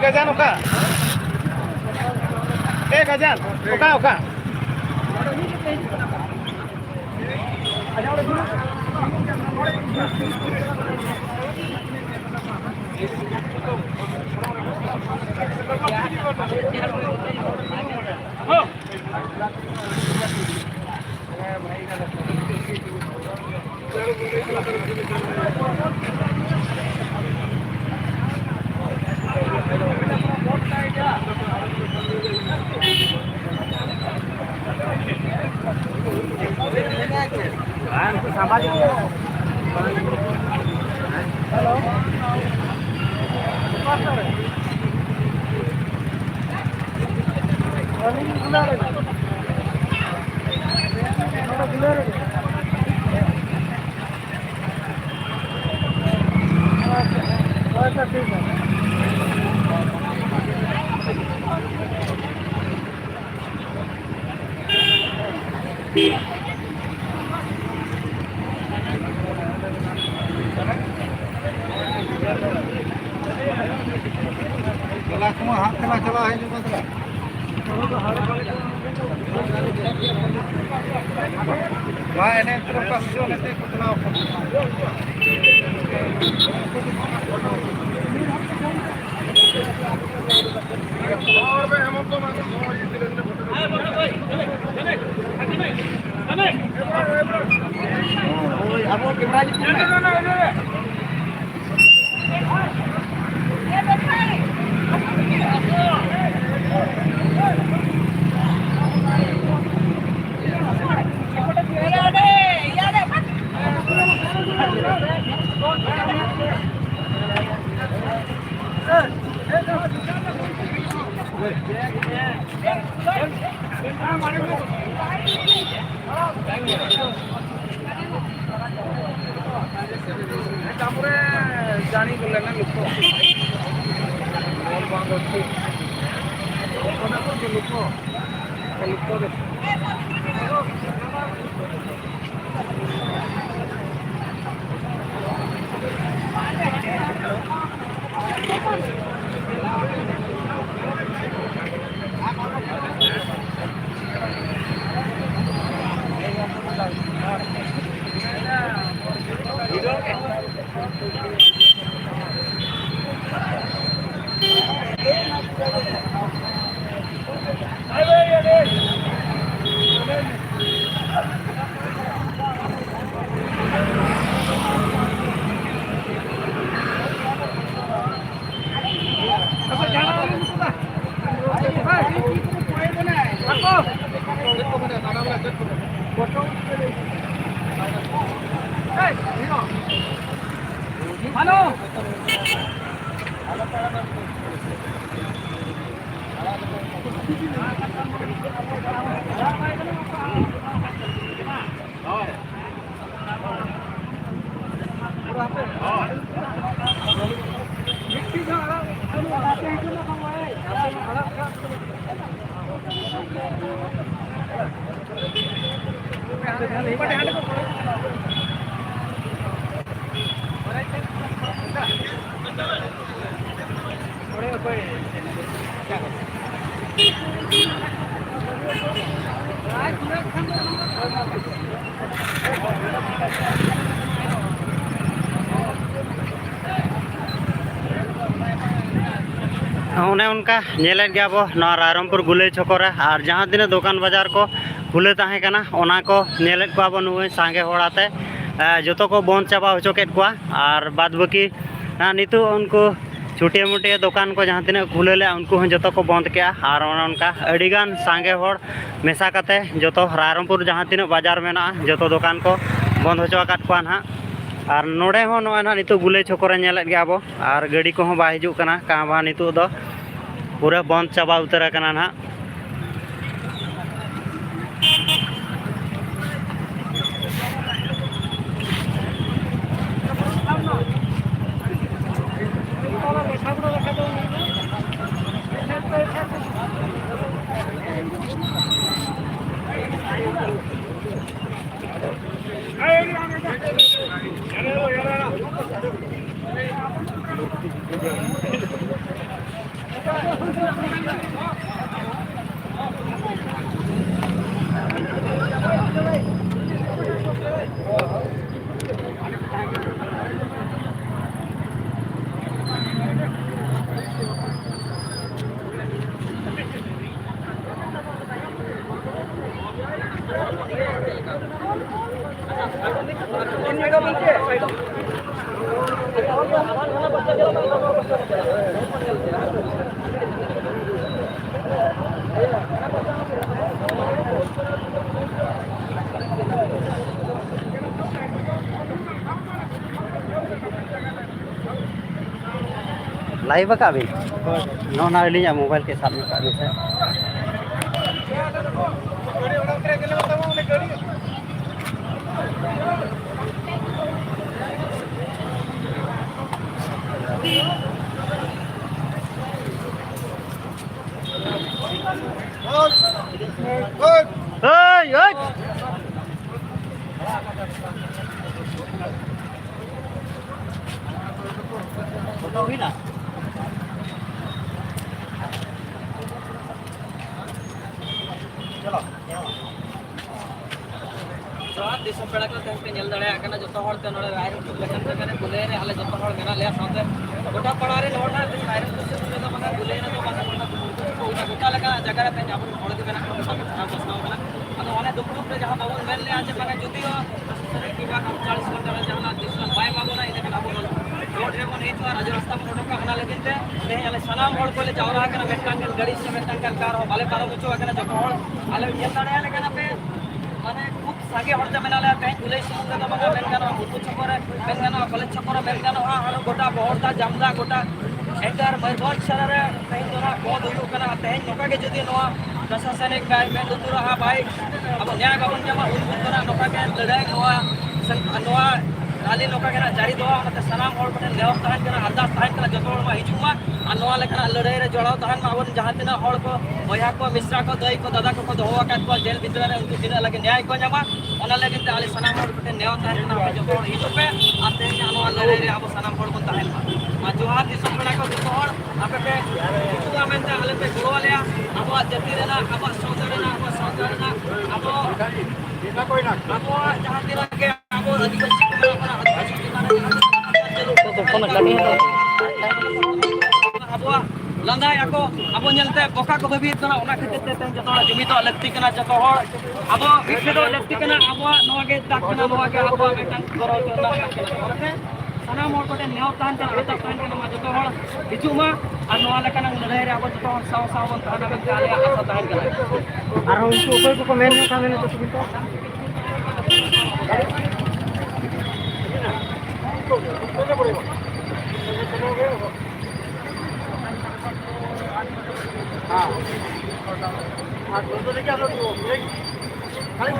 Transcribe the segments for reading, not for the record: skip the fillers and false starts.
Gajan oka? Gajan oka oka? ᱚᱱᱮ ᱚᱱᱠᱟ ᱧᱮᱞᱮᱫ ᱜᱮᱭᱟ ᱵᱚ ᱱᱚᱣᱟ ᱨᱟᱭᱨᱚᱝᱯᱩᱨ ᱜᱩᱞᱟᱹᱭ ᱪᱷᱚᱠᱚ ᱨᱮ ᱟᱨ ᱡᱟᱦᱟᱸ ᱛᱤᱱᱟᱹᱜ ᱫᱚᱠᱟन ᱵᱟᱡᱟᱨ ᱠᱚ ᱠᱷᱩᱞᱟᱹᱣ ᱛᱟᱦᱮᱸ ᱠᱟᱱᱟ ᱚᱱᱟ ᱠᱚ ᱧᱮᱞᱮᱫ ᱠᱚᱣᱟ ᱵᱚ ᱱᱩᱭ ᱥᱟᱸᱜᱮ ᱦᱚᱲ ᱟᱛᱮ ᱡᱚᱛᱚ ᱠᱚ ᱵᱚᱱᱫ ᱪᱟᱵᱟ ᱦᱚᱪᱚ ᱠᱮᱫ ᱠᱚᱣᱟ ᱟᱨ ᱵᱟᱫ ᱵᱟᱹᱠᱤ ᱱᱤᱛᱚᱜ ᱩᱱᱠᱩ छुटिया मुटिया दुकान को जहाँ तीन खुले ले उनको जो को बंद के और उनका अड़ीगान सांगे हर मेसा कते जो रायरमपुर जहाँ तीन बाजार में जो दुकान को बंद होचो ना और नोड़े हो ना नितो गुले छकोरे नेले गया अब और गाड़ी को बा हिजुकना कहाँ बा नितो दो पूरा बंद चाबा उतर ना लाइव का भी नौना लिया मोबाइल के साथ में काबी से ना दिसम पेड़ा को तेज पे नेल दड़े आकना जतो हर ते नोड़े रायरमपुर लेकन ते बुले रे आले जतो हर मेना ले साथे गोटा पड़ा रे नोड़ा रायरमपुर से तो मना बुले ना तो मना गोटा लगा जगह रे पे जाबो हर के मेना को सब बसनाओ बना अदो ओने दुपुर पे जहां बाबू मेन ले आज मना जुदी हो किबा 40 घंटा जहां दिसला बाय बाबू ना इने बाबू रोड रे मन हित राज रास्ता में रोड का बना लेकिन ते आले सलाम हर को ले जावरा कना मेटांगल गाड़ी से मेटांगल कार हो बाले पारो मुचो कना जतो हर आले नेल दड़े लेकन पे माने खूब सागे हरते मेनाले कहीं गुले सुमुंग तो बगा मेनगानो मुतु छकोरे मेनगानो कॉलेज छकोरे मेनगानो हर गोटा बहरदा जामदा गोटा एंटर मरभंज शहर रे कहीं तो ना बहुत हुई कना तेज नोका के जदी नोआ प्रशासनिक गाय में दुतुरा हा भाई अब न्याय बाबन जमा उन कना नोका के लड़ाई नोआ नाली नोका के जारी दो मते सलाम हर पटे लेव तहन कना अरदास तहन कना जतो मा हिजुमा और नोआ लेकना लड़ाई रे जोड़ाव तहन मा अब जहां तना हर को बया को मिश्रा को दई को दादा को दोहो का को जेल भीतर रे उनको दिन लगे न्याय को जमा ओना लेकिन ते आले सलाम हर पटे नेव तहन कना जतो हिजु पे आते हैं नोआ लड़ाई रे अब सलाम हर को तहन मा जोहार दिसम पेड़ा को जतो हर आपे पे हिजुआ मेनते आले पे गोवा ले अब जति रे ना अब सौदर ना अब ना कोई ना अब जहां तना के अब अधिकारी लंदा याको अब नेलते बोका को बबी तना ओना खातिर ते जतो जुमी तो लगती कना जतो हर अब इखे तो लगती कना अब नोआ के ताक कना नोआ के अब मेटन करो ना सना मोर पटे नेव तान कना आता तान कना मा जतो हर हिजुमा और नोआ लेकना लड़ाई रे अब जतो हर साव साव बन ताना के आले आता तान कना और उनको ऊपर को मेन में था मैंने तो सुनता हाँ लेके आ लो खाली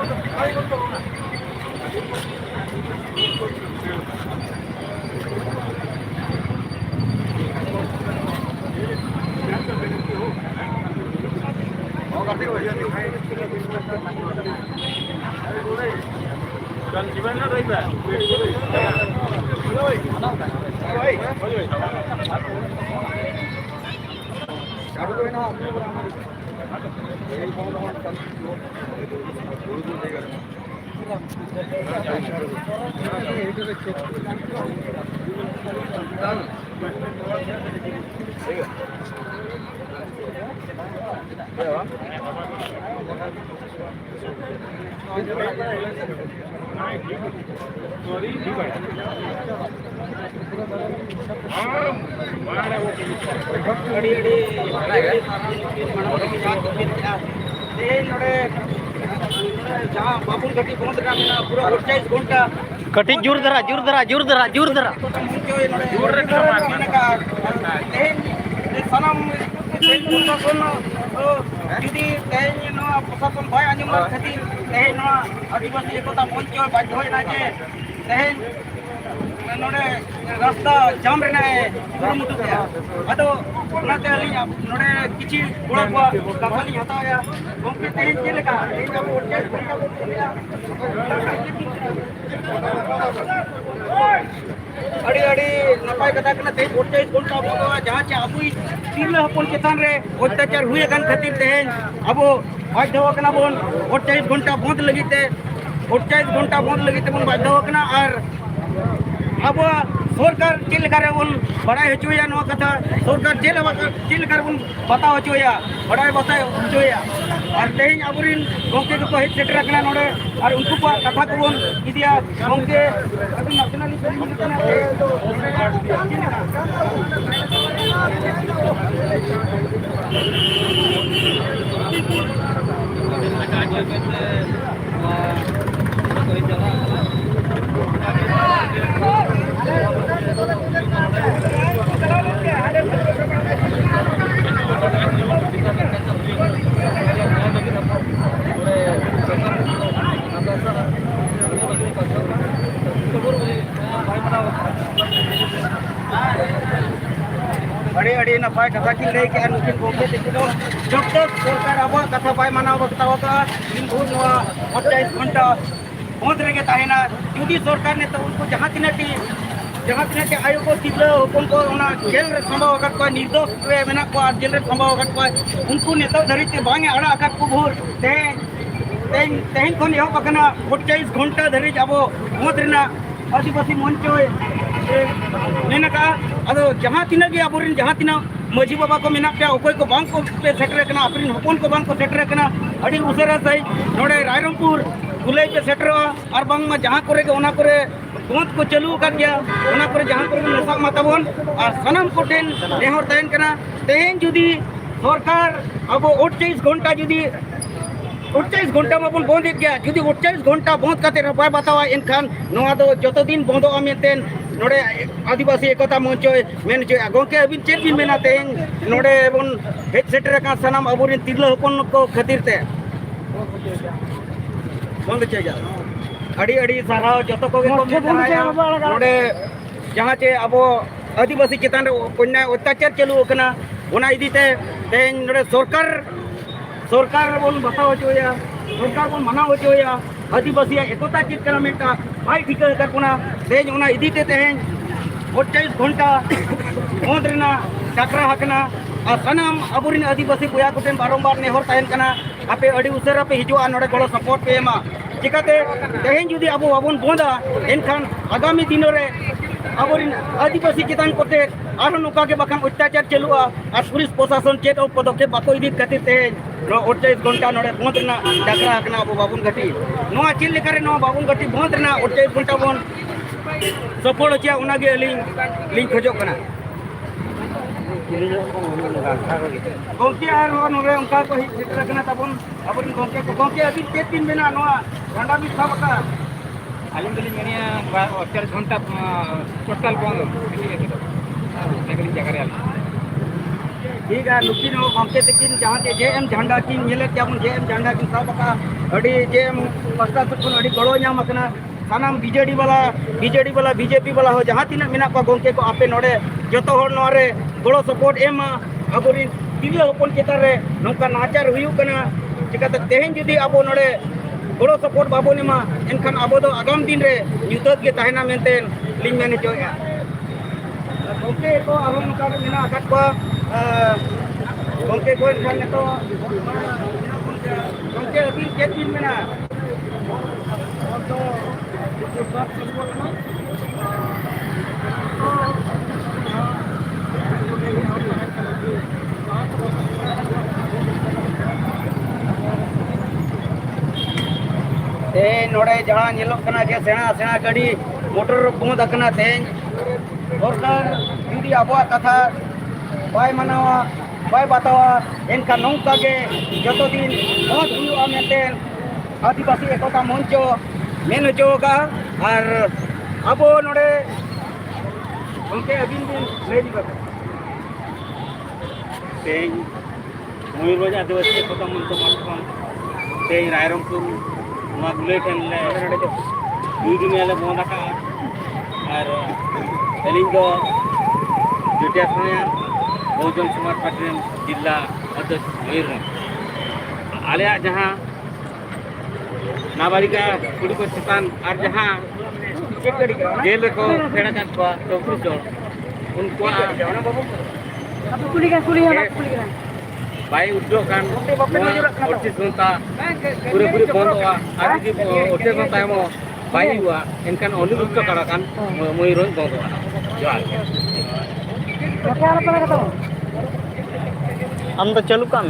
चल जीवन ना रही है बाबू घटी बहुत पूरा 48 घंटा कटी जोर धरा जोर धरा जोर धरा जोर धरा sanam jadi tehnya प्रशासन भाई आजम खातिर tehnya आदिवासी एकता मंच बाध्य होना जे तह नोडे रास्ता जाम रहना है कुरुमुटु के अदो नाते अली नोडे किछि गोड़ा को कहानी हताया गोमके तेन चलेगा तेन अब ओटे अड़ी अड़ी नपाय कथा कना तेन 28 घंटा बोलो जहां चे अबुई तिरला हपन चेतान रे अत्याचार हुए गन खातिर तेन अब बाध्य होकना बोन 28 घंटा बंद लगिते 28 घंटा बंद लगिते बोन बाध्य होकना और अब सरकार चेलकार बन बड़ा हचुया कथा सरकार चेलकार बन बता हचुया बड़ा बता हचुया और तेज अब गंके को हेज सेटर नोड़े और उनको कथा को बन इदिया गंके अभी नेशनली अड़ी अड़ी नपाय कथा की लई के नुकिन गोके देखिनो जब तक सरकार अब कथा बाय मानाव बताव का दिन भर 28 घंटा बंद रहे ताहेना जुदी सरकार ने तो उनको जहां तिनाटी आयोग को तिगला हुकुम को ओना जेल रे संभव अकत को निर्दोष रे मेना को जेल रे संभव अकत को उनको नेता धरिते बांगे अड़ा अकत को भोर तेन कोन यो पकना 28 घंटा धरि जाबो बंद रेना आदिवासी मंच मेना का अदो जहां तिना गे अबोरिन जहां तिना मजी बाबा को मेना पे ओकोय को बांग को पे सेटर कना अपरिन हपन को बांग को सेटर कना अडी उसरा सही नोडे रायरंगपुर गुलाई पे सेटर और बांग में जहां करे ओना करे बंद को चालू कर गया ओना करे जहां करे नसा माताबन और सनम को टेन नेहर तयन कना तेन जुदी सरकार अब 28 घंटा जुदी 28 घंटा में बंद गया जुदी 28 घंटा बंद करते रपाय बतावा इनखान नोआ दो जतो दिन बंदो अमेतेन नोडे आदिवासी एकता मंच मेन जो गंके अबिन चेक बिन मेना तेन नोडे बन हेड सेटर का सनम अबुरिन तिरला हपन को खातिर ते बंद चेजा अड़ी अड़ी साराव जतो को नोडे जहां चे अब आदिवासी चेतान कोन्या अत्याचार चालू कना ओना इदीते तेन नोडे सरकार बन बताव हचोया सरकार बन मानाव हचोया आदिवासी एकता चेक करा मेटा भाई ठिका कर पुना तेज ओना इदीते तेन 28 घंटा बंद रेना चक्रा हकना और सनम अबुरिन आदिवासी बुया कुटेन बारंबार नेहर तहन कना आपे अड़ी उसरा पे हिजुआ नोडे गलो सपोर्ट पे एमा चिकाते तेहेन जुदी अब बाबन बंदा एनखान आगामी दिन रे अबुरिन आदिवासी चेतान कोते आरो नुका के बखान अत्याचार चलुआ और पुलिस प्रशासन चेक पदक्षेप बाको इदी खातिर तेज 28 घंटा नोडे बंद रेना चक्रा हकना अब बाबन घटी नोआ चिल लेकारे नोआ बाबन घटी बंद रेना 28 घंटा बन सफल होचिया उनागे लिंक खोजो कना गंके और नोरे उनका को हिट सेटर कना तबन अबन गंके अभी चेक दिन मेना नोआ गंडा भी सब का आलिम दली मेनिया 28 घंटा टोटल बंद नेगली जगह रे ठीक है नुकिन गंके तकिन जहां ते जेएम झंडा किन नेले त्याबन जेएम झंडा किन सब का अडी जेएम पस्ता सुन अडी गळो न्याम कना सानाम बीजेडी वाला बीजेपी वाला हो जहां तिना मेना को गंके को आपे नोडे जतो होर नोरे गळो सपोर्ट एम अबुरिन तिरला हपन चेतान रे नोका नाचार हुयु कना चिकाते तेहेन जुदी अब नोडे गळो सपोर्ट बाबोनी मा एनखान अब दो आगाम दिन रे युद्धत के ताहेना मेनतेन लिंग मेने जोया गंके को अब नोका मेना अकत को गंके को एनखान ने तो गंके अभी चेक दिन मेना तो सब सपोर्ट तेज नोड़े जहाँ नेलोग कना जे सेना सेना गाड़ी मोटर बंद अकना तेज सरकार जुदी आबो कथा बाय मनावा बाय बतावा इनका नौका के जतो दिन बहुत हुआ मेंते आदिवासी एकता मंच मेन होगा और अबो नोड़े उनके अबिन दिन लेडी कर तेज मयूरभंज आदिवासी एकता मंच मानकन तेज रायरंगपुर गुले ठेन दुई दिन बंद और एलिंग दो जुटिया बहुजन समाज पार्टी जिला अध्यक्ष मयूरभंज आलिया जहाँ नाबालिका कुड़ी को चेतान और जहाँ जेल को फेड़ा को चौबीस उनको बाई उद्योग अड़तीस घंटा पूरे पूरे बंद हुआ और अड़तीस घंटा बाई हुआ इनकान अनिरुद्ध कड़ाकान मयूरभंज बंद हुआ जोहार हम तो चलू काम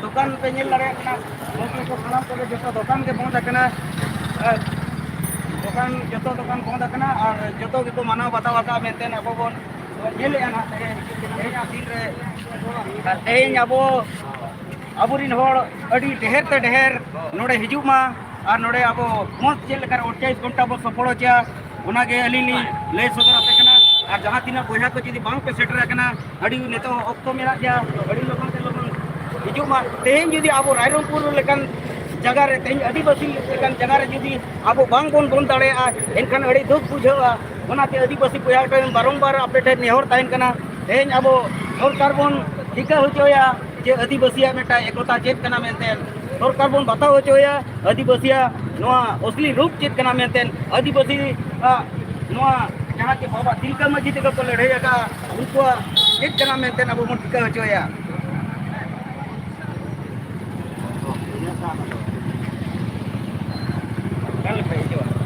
दुकान पे दुकान के बंद दुकान जो दुकान बंद और जो को मानव बतावा मेनते अब बन तेज अब अबुरीन ढेर ते ढेर नोड़े हिजुमा और नोड़े अब मत चेलकर 28 घंटा बो सफल होचा उनागे अलिनी लय सदर आपेकना और जहाँ तीना बोझा को जुदी बांग पे सेटर कना अड़ी नेतो ऑक्टो मेरा गया अड़ी लोगन के लोगन हिजुमा तेज जुदी अब रायरंगपुर लेकन जगह रे तेज आदिवासी लेकन जगह रे जुदी अब बांग बोन बोन दाड़े एनखान अड़ी दुख बुझावा उनाते आदिवासी बोझा पे बारंबार आपे ठे नेहर ताहेन कना तेज अब सरकार बोन टिका होचोया जे आदिवासी मेटा एकता चेत कना मेनते सरकार बोन बताव होचोया आदिवासी नोआ असली रूप चेत कना मेनते आदिवासी नोआ जहाँ के बाबा तिलका मांझी तक को लड़े का उनको चेत कना मेनते अब बोन टिका होचोया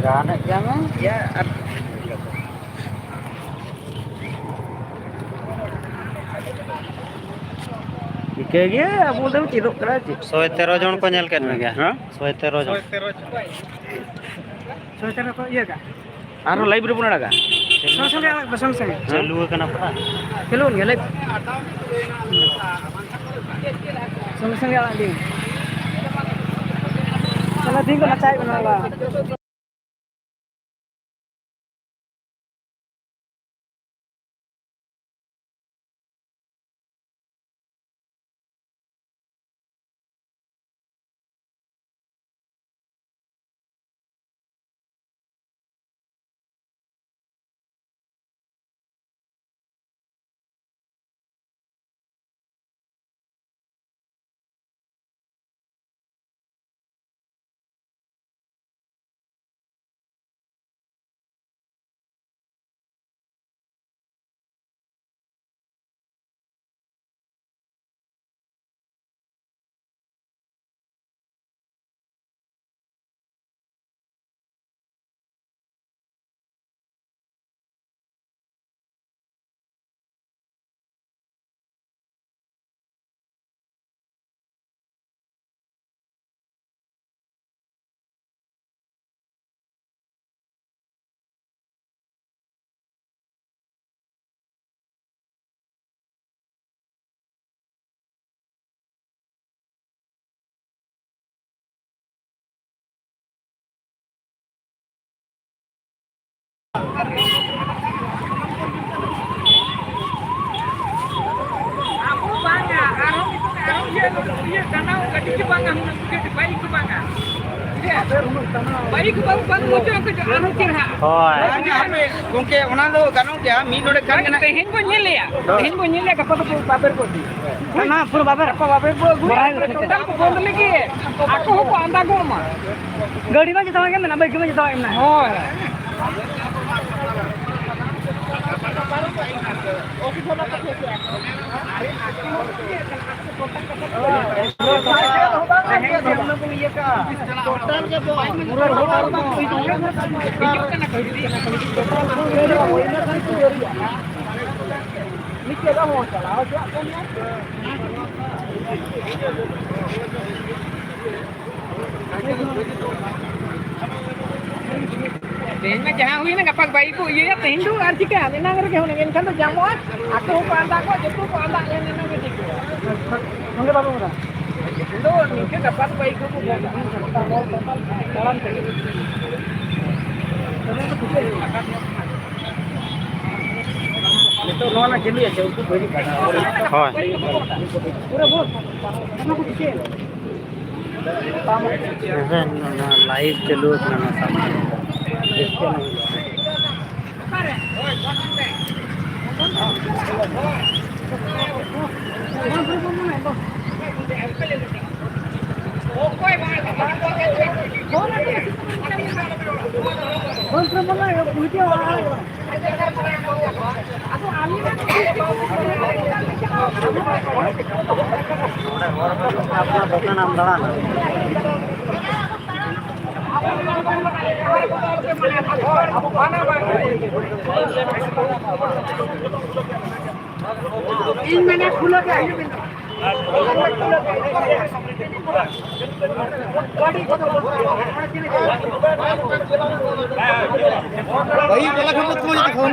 जाना क्या में या के गया अब उधर चिरो करा 113 जन को नेल केन गया हां 113 जन 113 को ये का आरो लाइव रे बुना का संगे बसंग संगे चालू कना पड़ा चलो ने लाइव संगे संगे आ दी चला दिन को नचाई बनाला गोंके ओना दो गानो क्या मी नोडे कान गना तेहिन बो नेले गप तो बाबर को दी ना पुरो बाबर को टोटल को बोल लेके आको हो आंदा गो मा गाड़ी में जता के ना बाइक में जता ना होय टोटल के नीचे का हो चलाओ क्या तेज में जहाँ हुई ना कपक बाई को ये तेंदु आर्थिक है ना करके होने के इनका तो जामो आतो को आंदा को जब को आंदा ये ना के ठीक है होंगे बाबू मेरा तो नीचे कपक बाई को तड़म चाहिए तो नोना चली है उसको कोई नहीं करना हां पूरा बोल ना कुछ है लाइव चलो ना अपना दुकान आमदान इन मैंने खुला के भाई बोला कि मत कोई फोन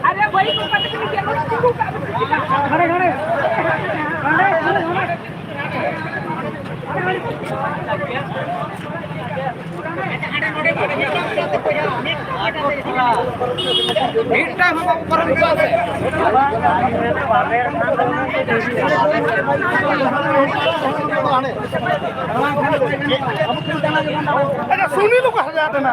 अरे भाई को पता नहीं क्या खड़े खड़े सुनी लोग जाते ना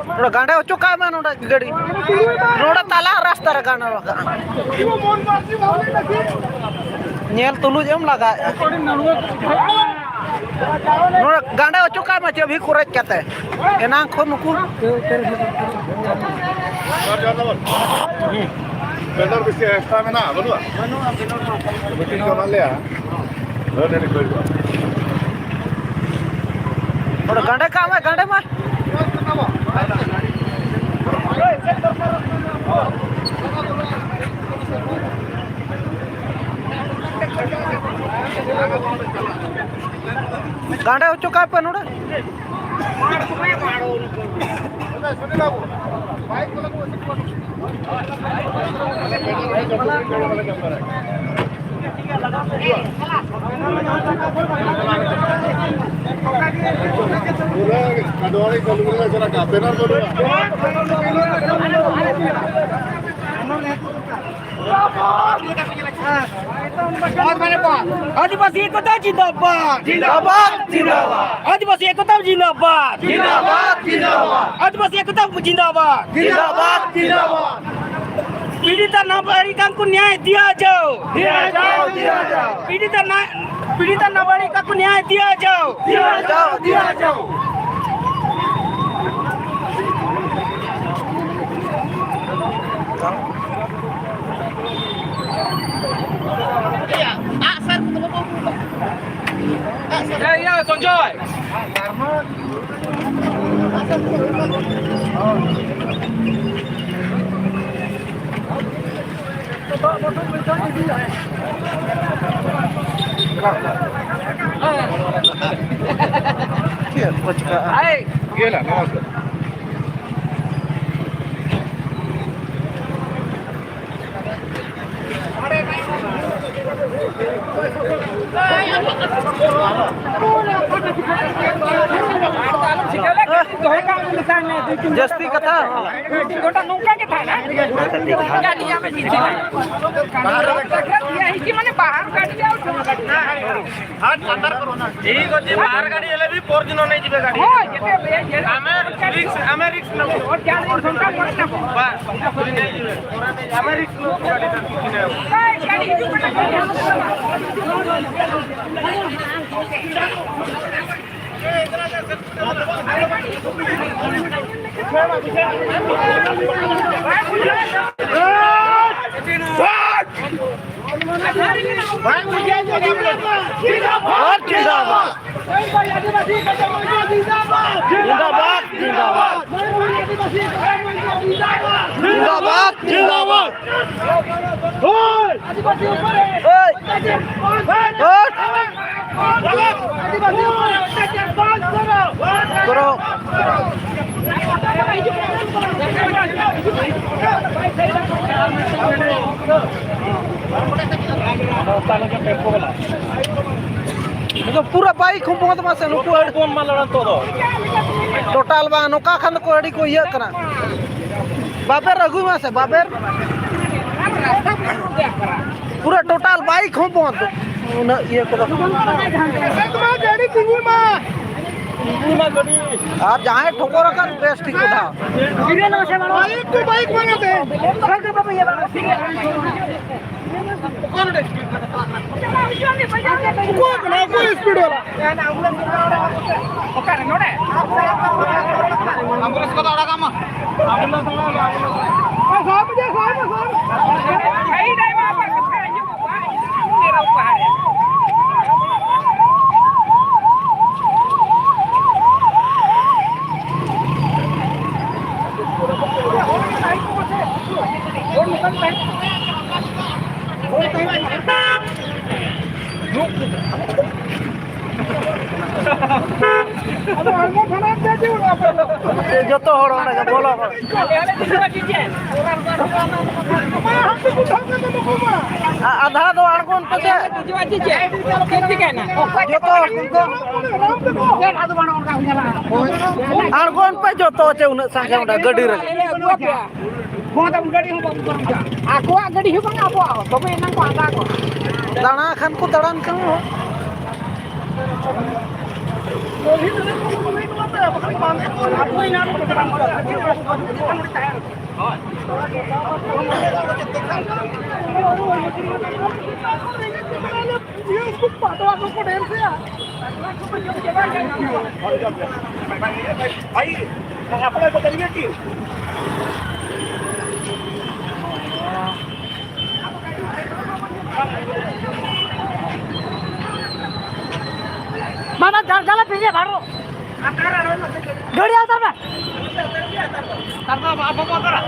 नोड़ा गांडे हो चुका है नोड़ा गड़ी नोड़ा ताला रास्ता रे गाना नेल तुलु जम लगा नोड़ा गांडे हो चुका है मचे भी कुरज कहते हैं एना खो नुकु बेलर बिसे एक्स्ट्रा में ना बोलवा बुकिंग कर ले आ नहीं कोई नोड़ा गांडे काम है गांडे में गांडे हो चुका है नोड़ा कदवाड़ी कलुगुला जरा का बैनर बोलवा आदिवासी एकता जिंदाबाद जिंदाबाद जिंदाबाद आदिवासी एकता जिंदाबाद जिंदाबाद जिंदाबाद आदिवासी एकता जिंदाबाद जिंदाबाद जिंदाबाद पीड़ित नाबालिका को न्याय दिया जाओ पीड़ित नाबालिका को न्याय दिया जाओ Ya, Sonjoy. Hai, गेला नमस्कार जस्ती कथा गोटा नौका के था ना गाड़िया में जीते यही कि माने बाहर गाड़ी जाओ हाथ अंदर करो ना ठीक होती बाहर गाड़ी एले भी 4 दिन नहीं जीवे गाड़ी हां जेते हमें रिक्स न और क्या नहीं घंटा पड़ता बस पूरी नहीं जीवे हमें रिक्स लो गाड़ी तक गाड़ी जो भाई मुझे जिंदाबाद जिंदाबाद जिंदाबाद जिंदाबाद जिंदाबाद करो तो पूरा बाइक हम बहुत मस्त नुकु अड़ कोन मालड़ा तो टोटल बा नोका खान को अड़ी को ये कना बाबेर रघु में से बाबेर पूरा टोटल बाइक हम बहुत ये को गाड़ी तिंगुल में आप जहाँ ठोकर कर बेस्ट ठीक उठा बाइक तो बाइक बनाते स्पीड वाला एम्बुलेंस को दौड़ा काम जो तो हो रहा है बोलो आधा दो अड़कोन पे अड़कोन पे जो तो चे उन संगे उन गड्डी रे गड्डी हो बंगा आपो तो पे नंग को आधा को दाना खान को दड़ान खान भाई अपने बताइए कि मामा जाला पीछे भाड़ो गाड़ी आता ना करना आप करा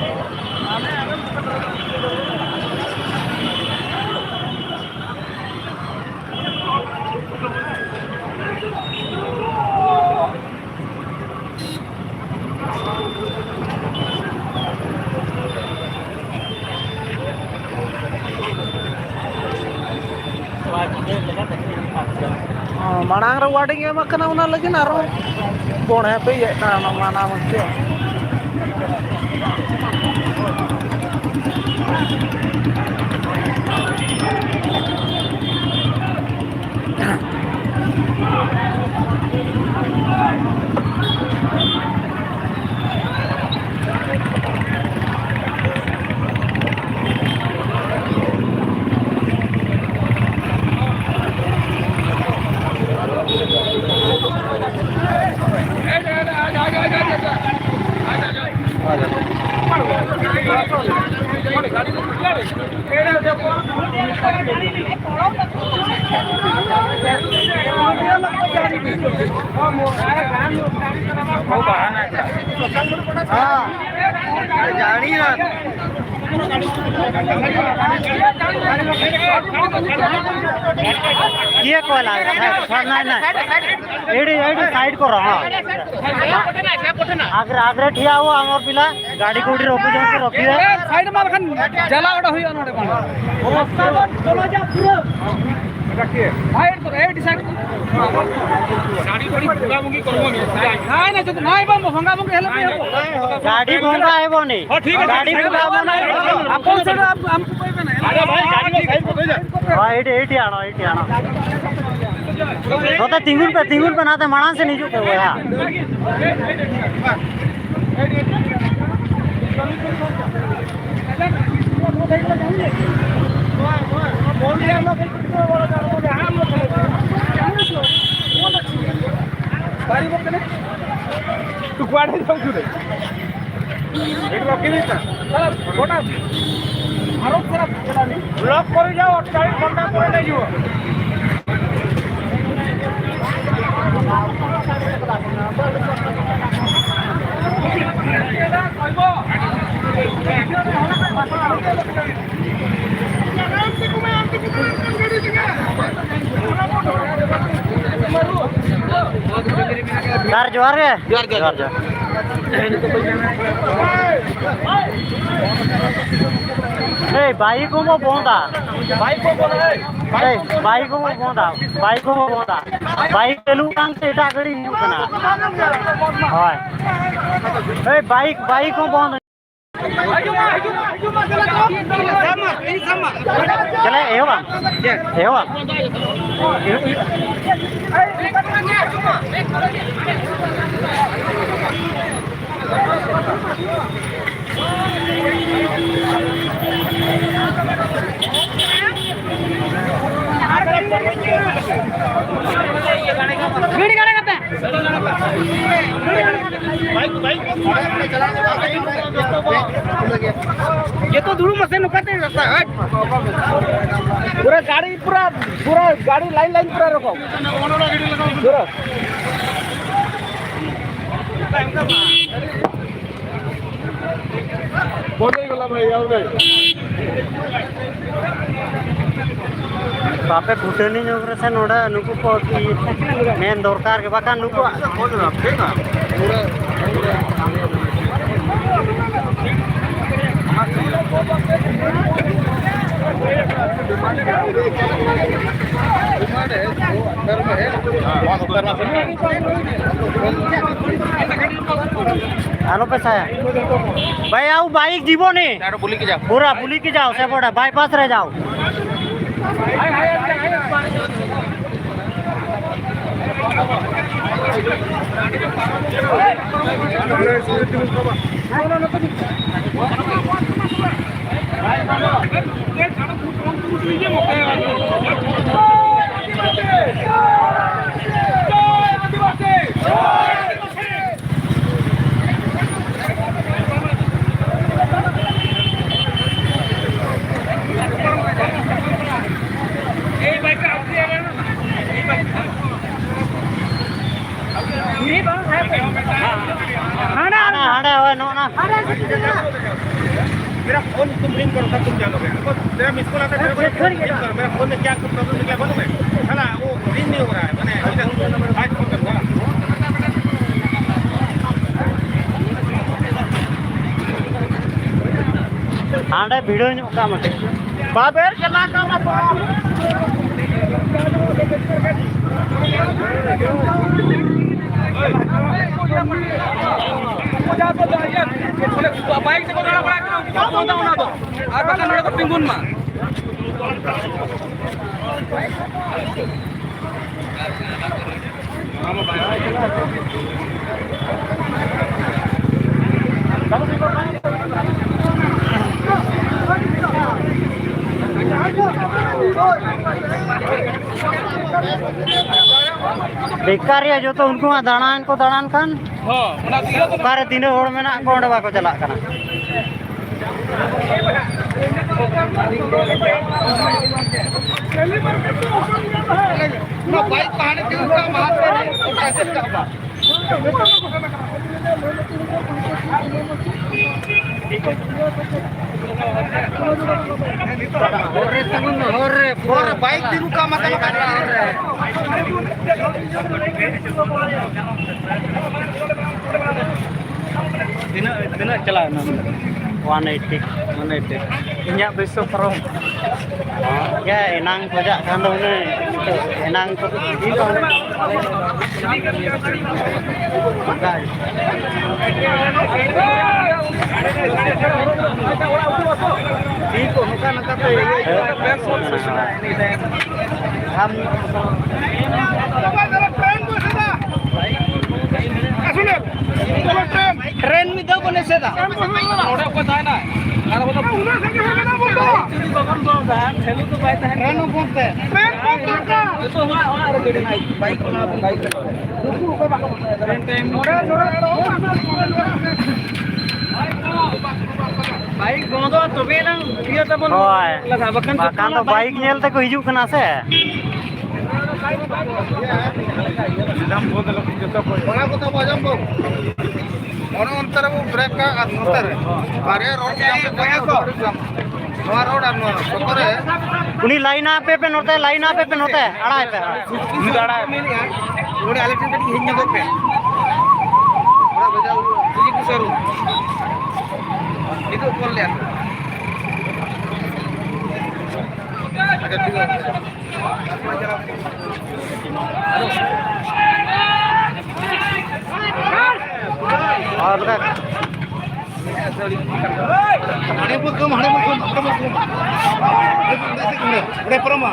मांग रे वार्डिंग एम कना उना लगिन आरो कोण है पे ये ना माना मत जानी ना ये कॉल आ रहा है छोड़ना ना एडी एडी साइड को रहा आगरे आगरे ठिया हुआ हमर पिला गाड़ी कोडी रोकी जो रोकी है साइड मार खन जला ओडा हुई अनोडे कोन रास्ता को चलो जा पूरा रखिए साइड तो ए डिसाइड गाड़ी थोड़ी भंगा मुंगी करबोगे नहीं ना तो नहीं बम भंगा मुंगी हेले पे गाड़ी भंगा है वो नहीं गाड़ी भंगा बना आप कौन से आप हमको कोई पे नहीं अरे भाई गाड़ी में साइड को भेजा हां एटी आनो तो तिंगुल पे ना तो मणा से नहीं जुटे वो यार तू कुआडे जाऊ रे एक रोकी नहीं था छोटा ব্লক করে যাও 48 ঘন্টা করে নেই যাও यार जोहार गे जोहार ए बाइक को मो बोंदा बाइक को बोला है बाइक को मो बोंदा बाइक तेलु कांग से एटा गड़ी न्यू कना हाय ए बाइक को बोंदा चले एवा ये तो धूल मशीन उठाते रास्ता है पूरा गाड़ी लाइन पूरा रखो पूरा बोल गला भाई आओ भाई बापे फुटनी जोग्रे से नोड़ा नुकु को मेन दरकार के बाका नुकु आलो पैसा है भाई आओ बाइक जीवो ने पूरा बुली की जाओ से बड़ा बाईपास रह जाओ मेरा फोन तुम रिंग करो तब तुम जानोगे तेरा मिस कॉल आता है मेरा फोन में क्या प्रॉब्लम है क्या मालूम है साला वो रिंग नहीं हो रहा है मैंने आज फोन कर दिया आंडे वीडियो नु का मटे बाबेर चला का बाइक से बड़ा बड़ा क्या होता होना तो और बता नोड़े तो पिंगुन मा बेकार या जो तो उनको दाड़ान को दाड़ान खान बारे तीन होड़ में ना कोंड बाको चला करना बाइक पहाड़ के ऊपर मार रहे और बाइक भी रुका मतलब दिन चला 180 इन्या besok perong ya enang pajak kandung ni enang tu Iko bukan angkat train में दो बने से था थोड़ा को था ना अरे वो तो पूरा संख्या में ना बोल दो चलो तो बात है ट्रेन में पहुंचते ट्रेन पहुंचता तो वहां बाइक बना बाइक रुको को बात ट्रेन टाइम मोड़ा बाइक बंद तबे ना इया तबन लगा बकन तो बाइक नेलते को हिजू कना से ᱚᱱᱟ ᱠᱚ ᱛᱟᱵᱚ ᱟᱸᱡᱚᱢ ᱵᱚ ᱚᱱᱟ ᱚᱱᱛᱮ ᱨᱮ ᱵᱚ ᱵᱨᱮᱠ ᱠᱟ ᱟᱨ ᱱᱚᱛᱮ ᱨᱮ ᱵᱟᱨᱭᱟ ᱨᱳᱰ ᱡᱟᱢ ᱵᱚᱭᱟ ᱠᱚ ᱱᱚᱣᱟ ᱨᱳᱰ ᱟᱨ ᱱᱚᱣᱟ ᱥᱚᱛᱚ ᱨᱮ उनी लाइन पे नोते लाइन पे नोते अड़ाई पे ᱩᱱᱤ ᱫᱟᱲᱟ ᱱᱚᱰᱮ ᱟᱞᱮ ᱴᱷᱮᱱ ᱠᱟᱹᱴᱤᱡ ᱦᱮᱡ ᱧᱚᱜᱚᱜ ᱯᱮ ᱚᱱᱟ ᱵᱟᱡᱟᱣ ᱥᱩᱡᱤ ᱠᱚ ᱥᱟᱨᱩ ᱤᱫᱩ ᱠᱚᱞ ᱞᱮ ᱟᱪᱪᱷᱟ ᱴᱷᱤᱠ আছে और हाणे को कम बड़े परमा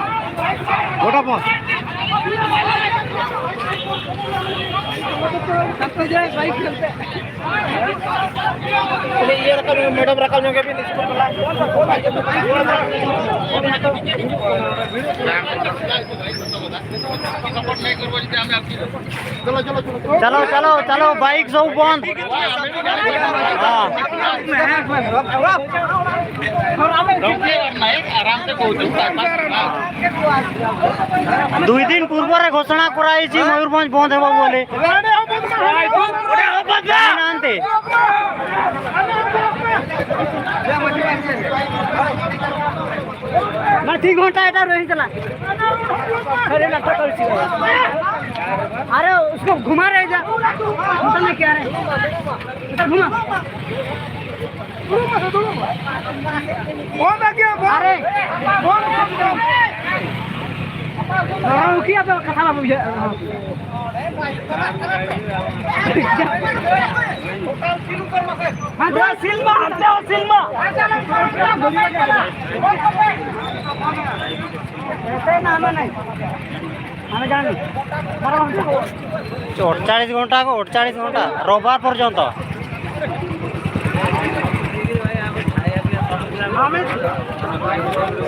गोटा पा सबसे जाए बाइक चलते ये रकम मैडम रकम जो के भी चलो चलो चलो बाइक सब बंद दुई दिन पूर्व घोषणा कराई मयूरभंज बंद हेबो बोले जानते ना 3 घंटा एटा रही चला अरे उसको घुमा रहे जा में क्या रहे घुमा अरे क्या कथा अड़चाश घंटा को 48 घंटा रविवार पर्यंत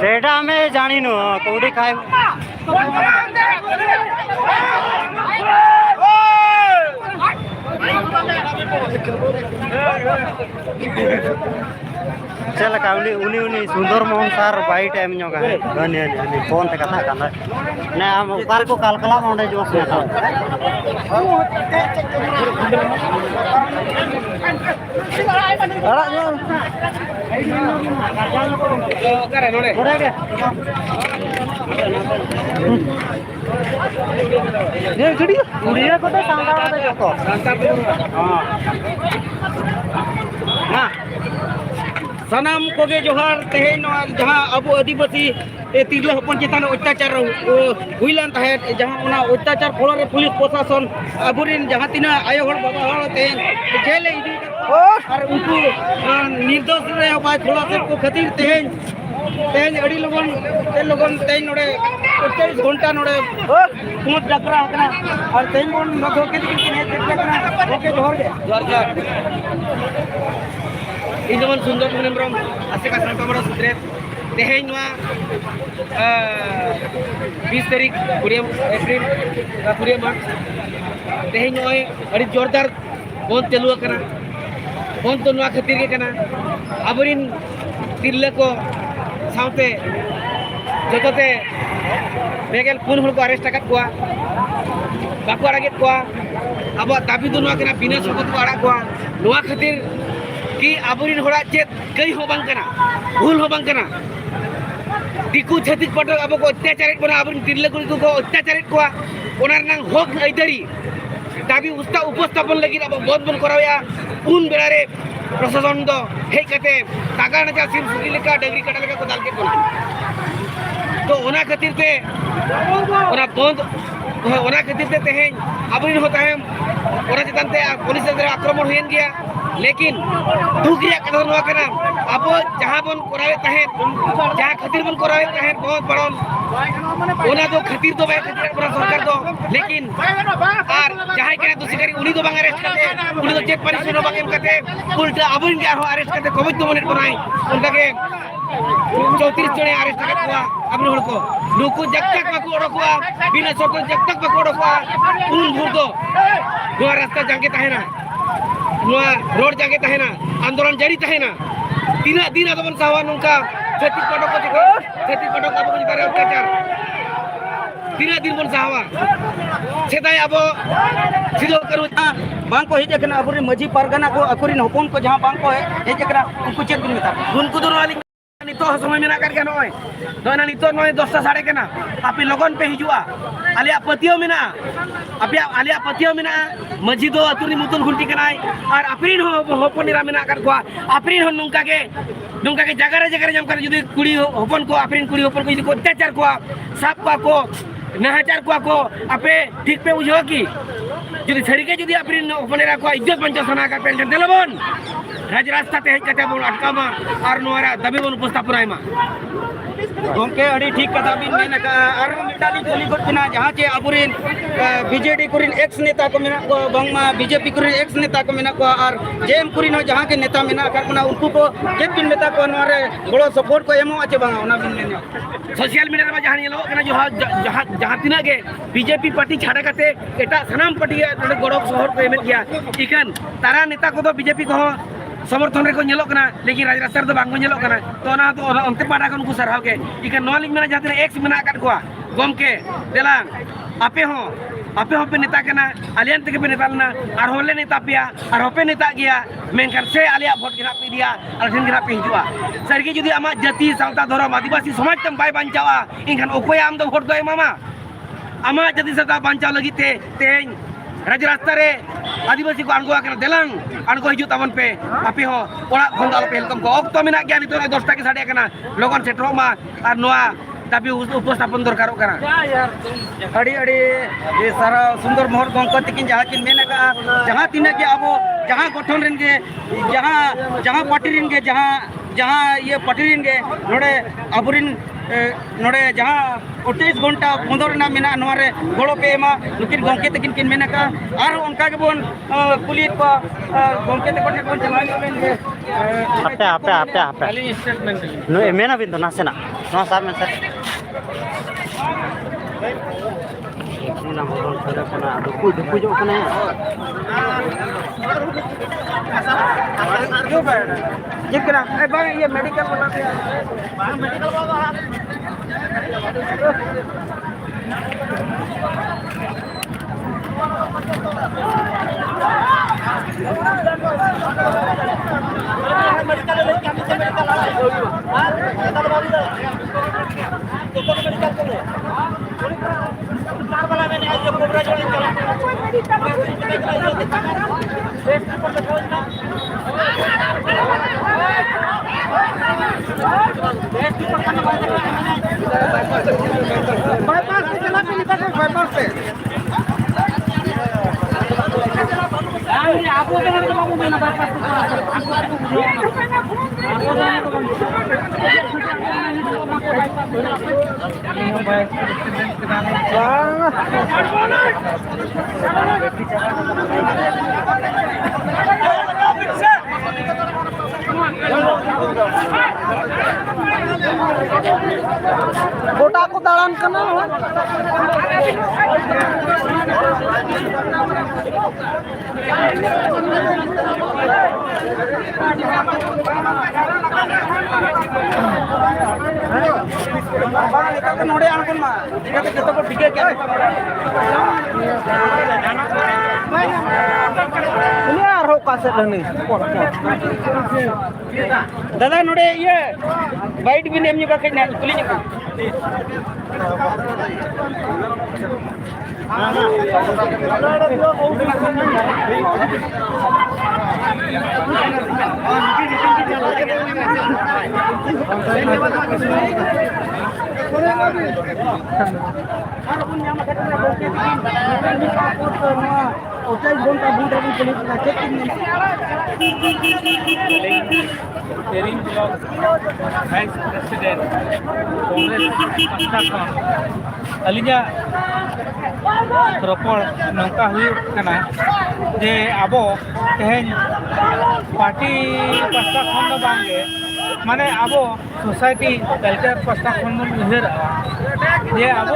सेटा आमे जानिनु कोडी खाइ चल का उनी सुंदर मोहन सर बाई टाइम ᱧᱚᱜ है गने फोन ते कथा करना ने हम ऊपर को कलकला मोंडे जो से अड़ा जो करे नोड़े ये गड़ी गुड़िया को तो सांगा दे जको हां सनाम कोगे जोहार तेहेन जहाँ अब आदिवासी तिरला हपन चेतान अत्याचार हुईलान तहे जहाँ उना अत्याचार फल पुलिस प्रशासन अबुरिन जहाँ तीना आयो हड़ बाबा हड़ तेहेन जेल इदी और उनको निर्दोष रे बाय थोड़ा से को खातिर तेहेन अड़ी लोगन तेहेन नोड़े 48 घंटा नोड़े पहुंच डकरा हकना और तेहेन बोन नखो के किने देखना ओके जोहर इनमन सुंदर मुनिमरम आसेका संतमरा सुत्रे तेहेन 20 तारीख 20 अप्रैल 20 मार्च तेहेन अड़ी जोरदार बंद चालू करना बंद तो नवा खातिर के करना अबरिन तिरले को साउते जतते बेगल पुन हल को अरेस्ट करत कोआ बाको आगे कोआ अब दाबी दो नवा करना बिना सबूत को आड़ा कोआ नवा खातिर कि आबुरिन होड़ा चेत कई हो बांग कना भूल हो बांग कना दिकु छत्तीस पटक अब को अत्याचारित बना आबुरिन तिरले को अत्याचारित कोआ ओनार नांग होक आइदरी दाबी उस्ता उपस्थापन लगी अब बहुत बन कराया उन बेड़ा रे प्रशासन दो हे कते तागा ना सिम सुगी लेका डगरी कटा लेका को दाल के कोना तो ओना खातिर ते ओना बंद ओना खातिर ते तेहेन आबुरिन होता है ओना चितान ते पुलिस से आक्रमण होयन गया लेकिन दुख रे कथा नवा कना अब जहां बन करावे तहे जहां खातिर बन करावे तहे बहुत बड़न ओना तो खातिर तो बाय खातिर पूरा सरकार दो लेकिन और जहां के दोषी करी उनी तो बांग अरेस्ट करते उनी तो चेक परिसर बांग एम करते उल्टा अबुन के अरेस्ट करते कोविड तो मिनट बनाई उनका के 34 जने अरेस्ट करत हुआ अपने हड़ को नुकु जब तक बाको ओडकुआ बिना सब जब तक बाको ओडकुआ उन भूर दो दो रास्ता जाके तहे ना रोड जाके तहना आंदोलन जारी तहना तीना दिन अब बन सावा नुका छत्तीस पटक को छत्तीस पटक अब को करे अत्याचार तीना दिन बन सावा सेदाय अब सिदो करू बांग को हेज कना अबुरी मजी पारगना को अकुरिन हपन को जहां बांग को हेज कना उनको चेक दिन मेता उनको दो वाली नितो समय मेना कर के नय दोना नितो नय 10टा साढ़े केना आपे लगन पे हिजुआ आलिया पतियो मेना आपे आलिया पतियो मेना मजी दो अतुरी मुतुन खुंटी कनाय और अप्रिन हपनिरा मेना कर को अप्रिन हो नुंका के जगह जम कर जुदी कुड़ी हपन को अप्रिन कुड़ी हपन को जुदी को अत्याचार को साप को नहाचार को आपे ठीक पे बुझो की जुदी सरी के जुदी अप्रिन हपनिरा को इज्जत पंच सना का पेंशन देलबन राज रास्ता ते हेज कते बोन अटकामा और नोरा दबे बोन उपस्थापनायमा गोंके अड़ी ठीक कथा बिन मेना का और मिटाली गोली गोटना जहां के अबुरिन बीजेडी कुरिन एक्स नेता को मेना को बंगमा बीजेपी कुरिन एक्स नेता को मेना को और जेएम कुरिन हो जहां के नेता मेना करना उनको को केप बिन मेता को नोरे बड़ो सपोर्ट को एमो आचे बांगा ओना बिन लेने सोशल मीडिया में जहां येलो कना जो जहां तिना के बीजेपी पार्टी छाड़ा कते एटा सनाम पार्टी गड़क शहर को एमल गया इकन तारा नेता को तो बीजेपी को समर्थन रे को नेलो कना लेकिन राज रास्ता दो बांगो नेलो कना तो ना तो अंते पाटा को उनको सरहाव के इकन नो लिंग मेना जहां एक्स मेना काट को गोमके देलांग आपे हो पे नेता कना आलियन ते के पे नेता लना और होले नेता पिया और होपे नेता गया मेनकर से आलिया वोट गिरा पे दिया और ठन गिरा पे हिजुआ सरगी जुदी आमा जाति सावता धर्म आदिवासी समाज तम बाय बांचावा इनखान ओकोय आम दो वोट दो मामा आमा जाति सता बांचाव लगी तेज राज रास्ता रे आदिवासी को अणगो आकना देलांग अणगो हिजु ताबन पे आपे हो ओड़ा खन दाल पे हेलकम को ऑक्टो मेना गया नितो 10टा के साडे कना लोगन सेटरो मा और नोआ दाबी उपस्थापन दरकारो कना अड़ी ये सारा सुंदर मोहर गंक तकिन जहां किन मेना का जहां तिना के अब जहां गठन रेन के जहां पार्टी रेन के जहां ये पार्टी रेन के नोडे अबुरिन नोडे जहां 28 घंटा 15 ना मेना नोरे गोड़ो पे एमा नुकिन गंके तकिन किन मेना का और उनका के बोन पुलिस को गंके ते कोठे कोन चला लेन के आपे खाली स्टेटमेंट नो मेना बिन तो नासेना नो साहब में सर ना बोल छोड़ा कना दुकु जो कना ये करा ए बा ये मेडिकल वाला पे मेडिकल वाला गोटा को दालान करना नोड़े अनकुन मा जतो को ठीक है दादा नोड़े ये बाइट भी नेम का कई कुली अलिया रोपड़ नौका हुआ जे अब तेज पार्टी पास्टा खन बांगे माने अब सोसाइटी कल्चर पास्टा खन उहर जे अब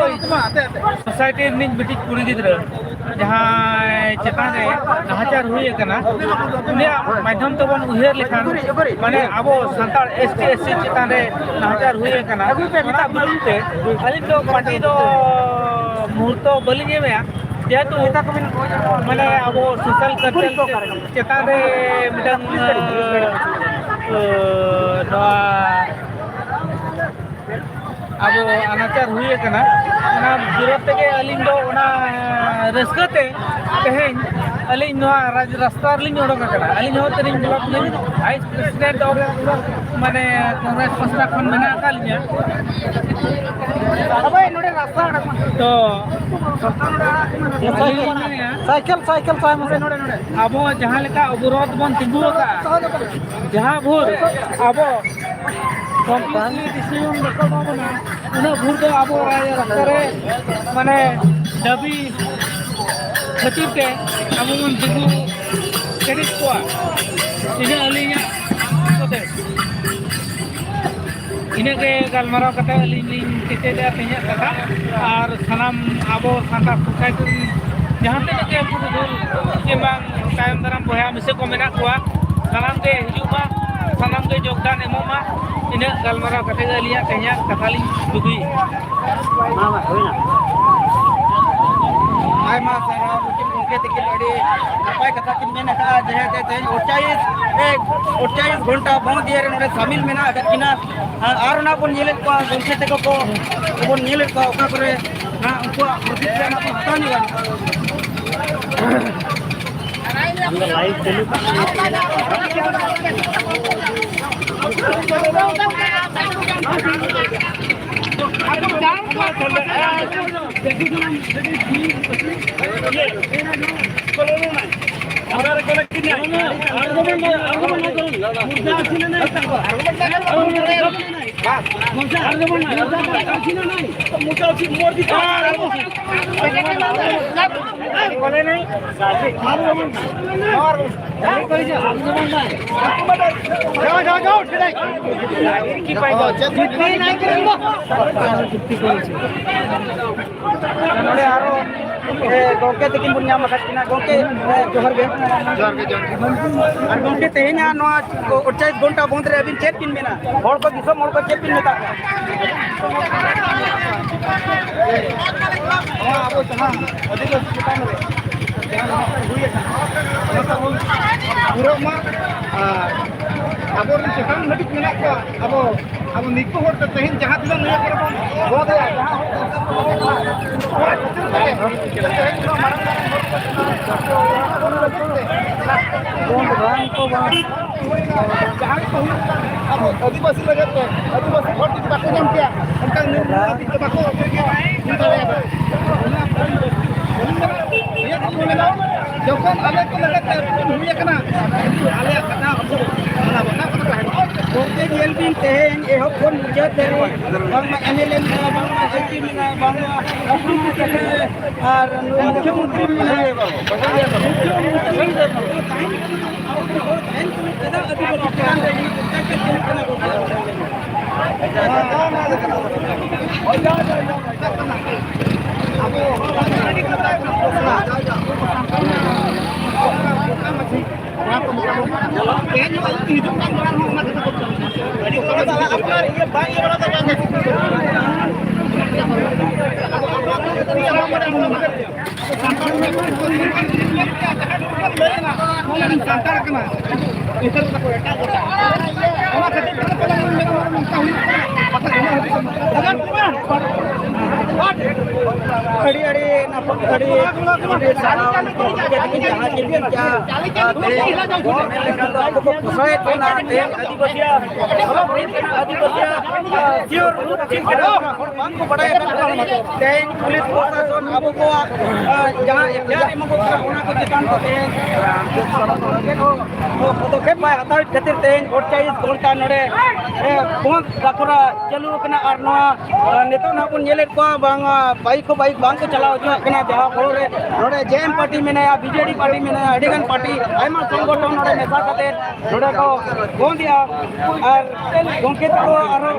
सोसाइटी निज बेटी कुड़ी गिद्रा जहाँ चेतान रे नाहाचार हुई करना उनिया माध्यम तो बन उहेर लेखान माने अब संताल एसटी एससी चेतान रे नाहाचार हुई करना ओना बिरुते अली तो पार्टी दो मुहूर्त बलिए में जेहेतु माने अब सोशल कर्तल चेतान रे मिटन अब अनाचार हुई करना विरोध के अलिंग दो रस्कते तेहेन अलिंग रास्ता लिंग ओडोकना अलिंग हो तरिंग ब्लॉक लिंग वाइस प्रेसिडेंट ऑफ माने कांग्रेस पास्टा खन मेना कालिया अबे नोडे रास्ता तो साइकिल साइकिल साइ मसे नोडे नोडे अब जहां लेका अवरोध बन तिगु का जहां भोर अब कम्प्लीटली डिसीजन लेको बाबना उना भोर दो अब रास्ता रे माने दबी खतीब के अब उन दिगु केडिट को इने अलिया कोते इने के गलमाराव कते अलिंग तिते दे तेया कथा और सनाम अब सानता सोसाइटी जहां तक के पुरुदुल के बांग कायम दाराम बया मिसे को मेना कोआ सनाम के हिजुमा सनाम के योगदान एमोमा इने गलमाराव कते अलिया तेया कथाली दुगी मामा होइना आयमा सारा मुकिन उनके तिकिन अड़ी नपाय कथा किन मेना का जहे ते 28 घंटा बंद दिए रे शामिल मेना अगर किना आर ना बन नेले को गुनसे ते को बन नेले को ओका करे ना उनको प्रतिक्रिया ना पता नहीं हमने लाइव चलू गोके तकिन बुन नाम खतना गोके जोहर गे और गोके तेना नो 28 घंटा बंद रे अबिन चेक पिन मेना होड़ को दिसो मोड़ को चेक पिन मेता अब तमा अधिक चितान रे पूरा मा अब चितान नबिक मेना को अब निको होड़ त तेहिन जहां दिला नया कर बहुत है आदिवासी लगे तो आदिवासी भोट की बात नाम क्या उनका निर्णय बाको जखन आले को लगे हुई कना आले कना बना बना गोके जेलबिन तेहेन एहो कोन मुजत रे बांग एमएलए बांग एमपी बांग और मुख्यमंत्री अड़ी अड़ी ना अड़ी अड़ी सारा के जहां के क्या आपको पुसाए तो ना दे आदिवासिया सियोर ठीक है बांग को बढ़ाया ते पुलिस प्रशासन अब को जहां एफआईआर को होना को चितान को तो के पाए हताल खातिर ते 28 घंटा नडे बहुत गाखरा चलू कना और नेता ना को नेले को बांग बाइक बांग को चलाओ जो कना जहां होरे नडे जेएम पार्टी में नया बीजेडी पार्टी में नया अडिगन पार्टी आयमा संगठन नडे नेता खातिर नडे को गोन दिया और गोंके को आरो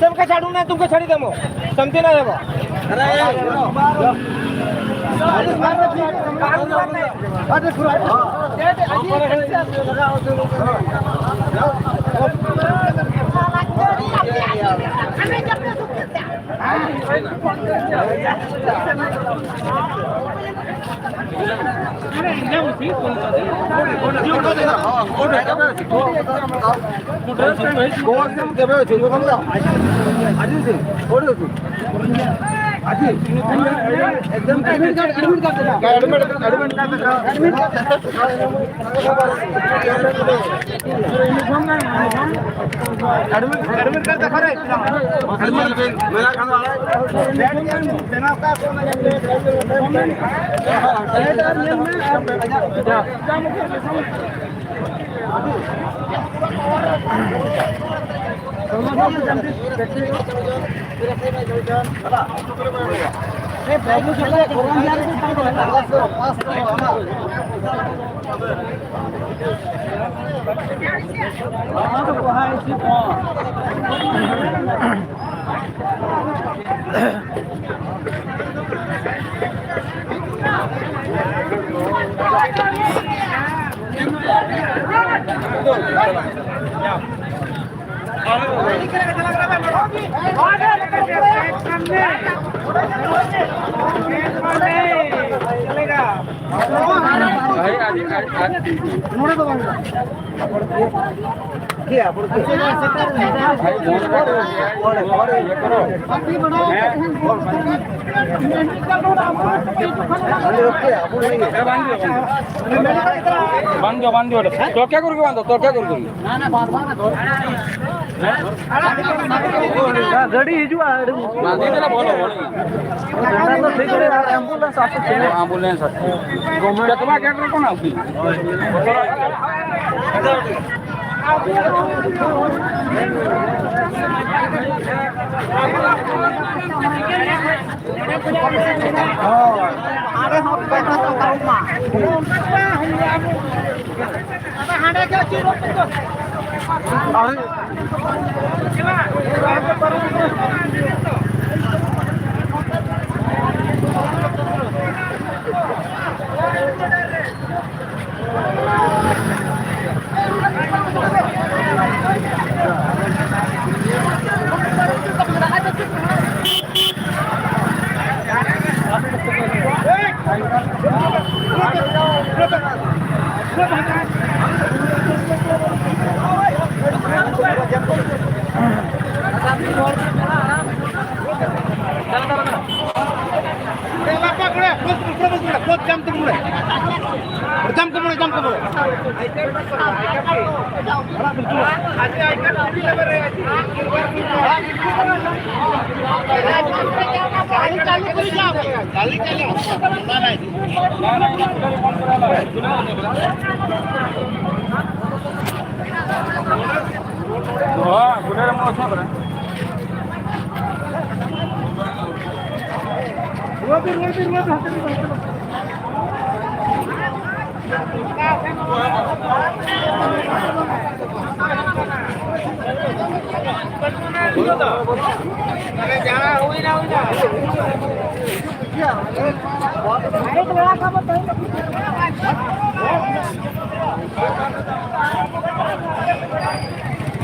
सबके छाड़ू ना तुमको छाड़ी देमो समझे ना देबो तो क्या करोगे बांधो तो क्या करोगे गाड़ी हिजुआ बांधी देना बोलो एम्बुलेंस आसे एम्बुलेंस गवर्नमेंट केतबा केटर कोन आउती अरे हम बैठा तो काउमा अबे हाडे क्या चीज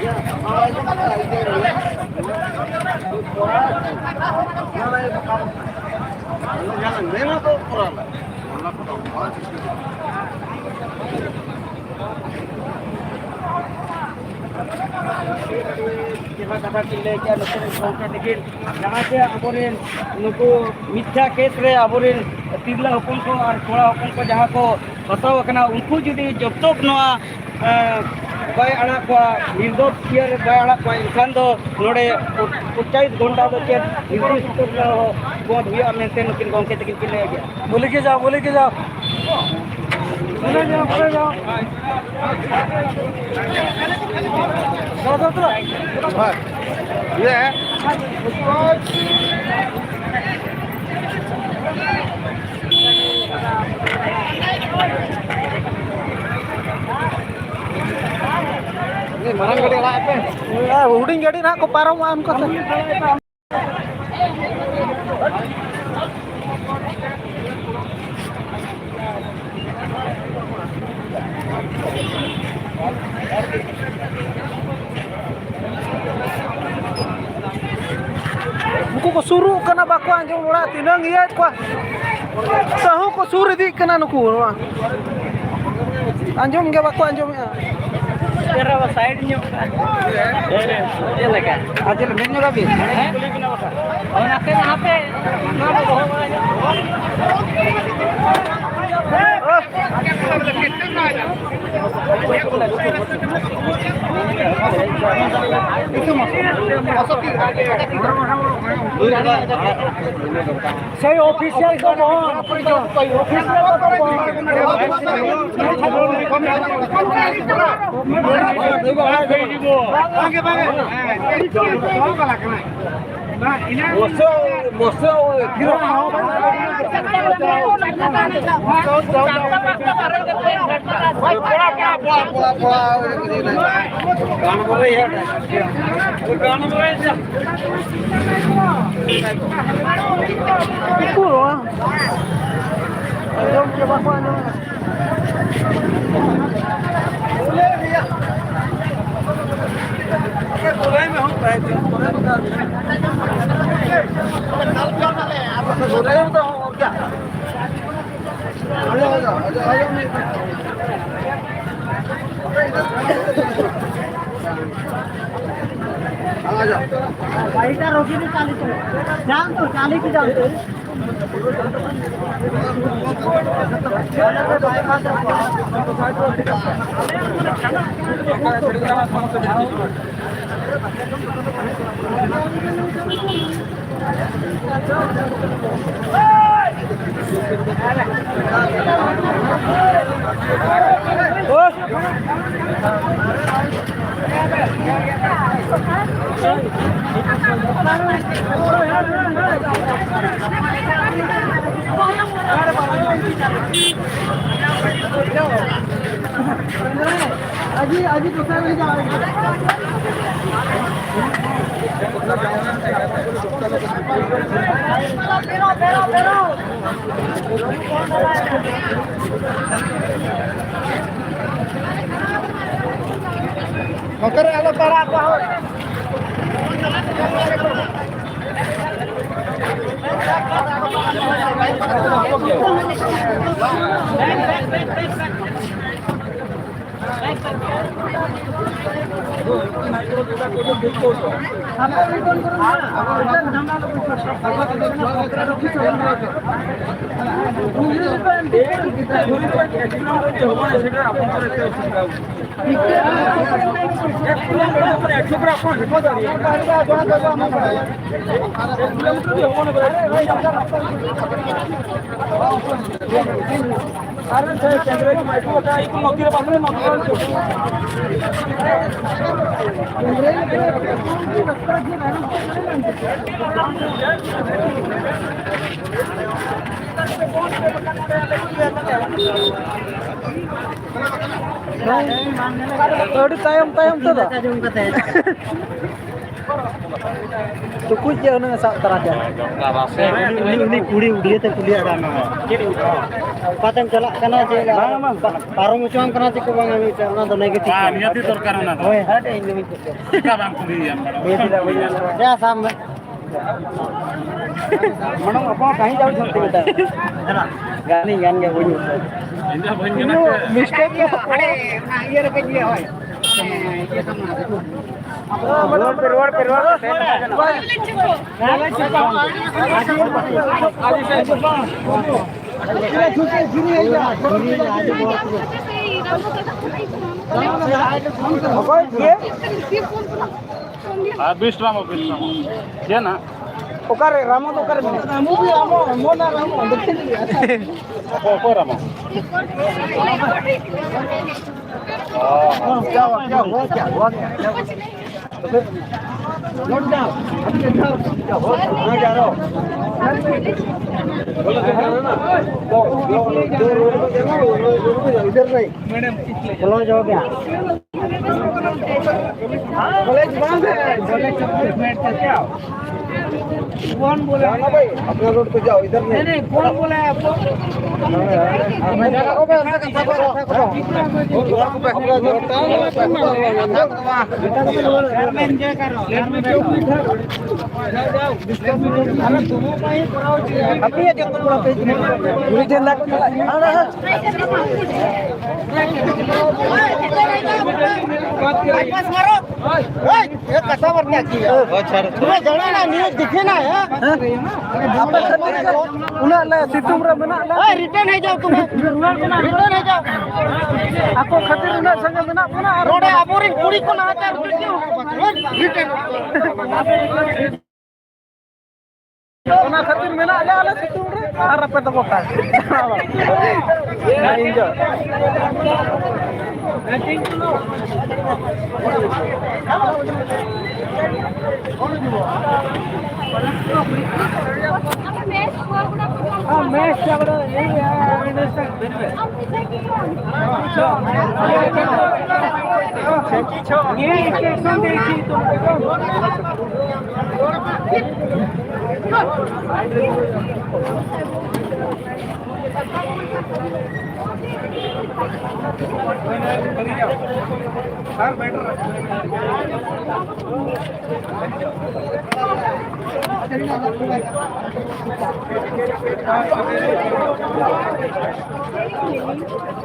Yeah. कथा की ले क्या लेकिन जहाँ से अबोरेन नुकु मिथ्या केस रे अबोरेन तिरला हपन को और कोड़ा हपन को जहाँ को फसाव कना उनको जुदी जब तक नवा बाय आड़ा को निर्दोष कियर बाय आड़ा को इंसान दो नोड़े 25 घंटा दो के निर्दिष्ट बहुत हुआ मेंटेन किन गंके तक किन ले गया बोले के जाओ बोले के जाओ बोले जाओ ये है ini marang gede lah apa? ಹುಡುಗಿ ಗಡಿ ನಾಕು Paramma ಅನ್ಕೋತ Buku ko suru kana ba ko anjong wala tinang iya ko. Sahu ko suru di kana nuku. Anjong ge ba ko anjong. तेरा वो साइड में ये लगा आज लेने का भी और आके यहाँ पे Say official ko mo. Official ko mo. बाईटा रोकी नहीं चाली तो जान तो चाली की जान तो अजी अजी तो सर नहीं जाएगा मकर आलो para apa? Aduh tayam tuh dah. Tukut je na sak teraja. Ini kuli dia tu kuli ada nama. ᱚᱠᱟᱛᱮᱢ ᱪᱟᱞᱟᱜ ᱠᱟᱱᱟ ᱡᱮ ᱯᱟᱨᱚᱢ ᱦᱚᱪᱚᱣᱟᱢ ᱠᱟᱱᱟ ᱪᱮ ᱠᱚ ᱵᱟᱝ ᱚᱱᱟ ᱫᱚ ᱱᱮᱜᱮᱴᱤᱵᱷ ᱱᱤᱭᱟᱹᱛᱤ ᱫᱚᱨᱠᱟর ᱚᱱᱟ ᱫᱚ ᱦᱳᱭ ᱦᱟᱴ ᱤᱧ ᱫᱚ ᱪᱮᱠᱟ ᱵᱟᱝ ᱠᱩᱞᱤᱭᱟᱢ ᱡᱟ ᱥᱟᱢ ᱢᱮ ମ୍ୟାଡ଼ାମ୍ ଆପଣ କାହିଁ ଯାଉଛନ୍ତି ବେଟା ଗାନି ଗାନ गे ବୁଝୁ ଇଣ୍ଡିଆ ବହିନ ଗନା ମିଷ୍ଟେକ୍ ଇଏ ରେ କେଜି হয় रोड पे विश्राम ये ना ओकर रामो तो ओकर रामो भी रामो मोना रामो देखते को रामो क्या हुआ नोट डाउन कहाँ जा रहे हो इधर नहीं क्लोज हो गया कॉलेज बंद है कॉलेज क्या कौन बोला भाई अपना रोड पे जाओ इधर नहीं कौन बोला है आपको दिखे ना रिटर्न है जाओ तुम्हें रिटर्न है जाओ आपको खतिर संगे में ना रोड अबोरिंग कुड़ी को ना रिटर्न ᱚᱱᱟ ᱠᱷᱟᱹᱛᱤᱨ ᱢᱮᱱᱟᱜ ᱞᱮ ᱟᱞᱮ ᱥᱤᱛᱩᱝ ᱨᱮ ᱟᱨ ᱟᱯᱮ ᱫᱚ ᱜᱚᱴᱟ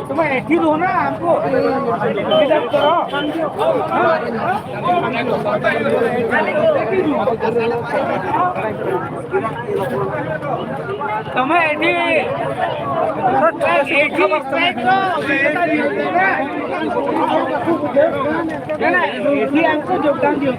तुम्हें एक ही दो ना हमको करो तुम्हें हमको योगदान दियो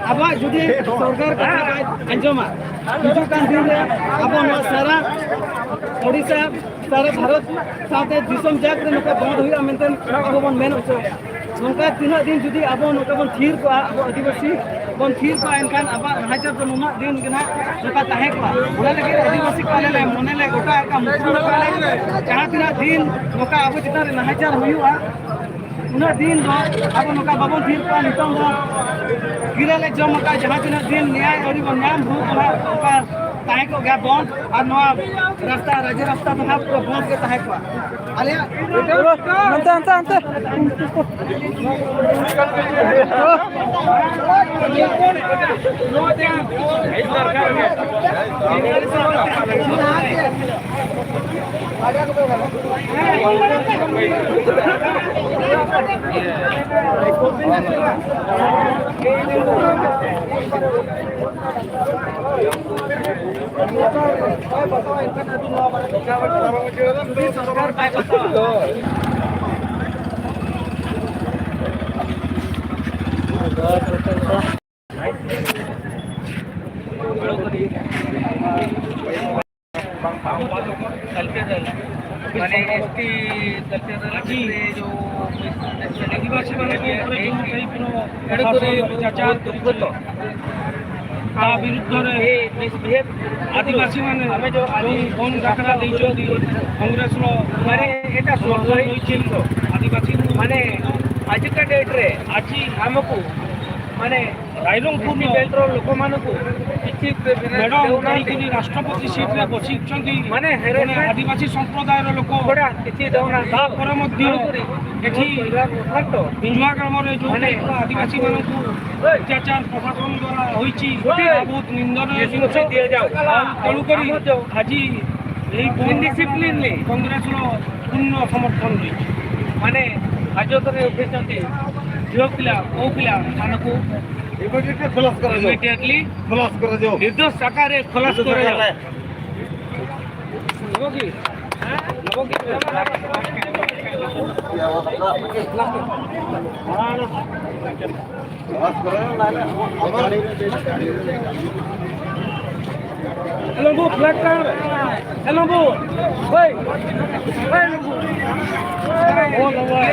अब जुदी सरकार अंजमा हिजू कान दिन अब सारा ओडिशा सारा भारत साथे दिसम जाक रे नका बंद हुआ मेंटेन अब बन मेन होचो नका तीना दिन जुदी अब नका बन थीर को अब आदिवासी बन थीर को एनकान अब हाजर तो नुना दिन गना नका ताहे को ओला लगे आदिवासी को ले मने ले गोटा का मुखुन को ले जहां तीना दिन नका अब जितना हाजर हुआ उना दिन दो अब नका बाबन थीर को नितम दो गिरा ले जम का जहां तीना दिन न्याय और नाम भू का ताहे को गया बंद और नवा रास्ता राज्य रास्ता तो हाफ को बंद के ताहे को आलिया अंत सरकार मैंने एसटी जो आदिवासी वाले प्रचार आदिवासी मैंने फोन दाखला कांग्रेस माने एटा सरकारी आदिवासी माने ଆଜିକା ଡେଟ୍ରେ ଆଜି ଆମକୁ ମାନେ ରାଇରଙ୍ଗପୁର ବେଲ୍ଟର ଲୋକମାନଙ୍କୁ କିଛି ମ୍ୟାଡ଼ାମ ଯାଇକିରି ରାଷ୍ଟ୍ରପତି ସିଟ୍ରେ ବସିଛନ୍ତି ମାନେ ଆଦିବାସୀ ସମ୍ପ୍ରଦାୟର ଲୋକ କିଛି ତାପରେ ମଧ୍ୟ ଏଠି ପିଞ୍ଜୁଆ ଗ୍ରାମରେ ଯେଉଁ ଆଦିବାସୀମାନଙ୍କୁ ଅତ୍ୟାଚାର ପ୍ରଶାସନ ଦ୍ୱାରା ହୋଇଛି ବହୁତ ନିନ୍ଦନୀୟ ଜିନିଷ ଦିଆଯାଉ। ତେଣୁକରି ଆଜି ଏହି ଇଣ୍ଡିସିପ୍ଲିନ୍ରେ କଂଗ୍ରେସର ପୂର୍ଣ୍ଣ ସମର୍ଥନ ଦେଇଛି। ମାନେ ହାଜତରେ ଉଠେଇଛନ୍ତି ଝିଅ ପିଲା ପୁଅ ପିଲା ମାନଙ୍କୁ ଇମିଡିଏଟଲି ନିର୍ଦ୍ଦୋଷ ଆକାରରେ ଖଲାସ କରାଯାଉ। Hello, black car. Hello, wait. Oh, no way.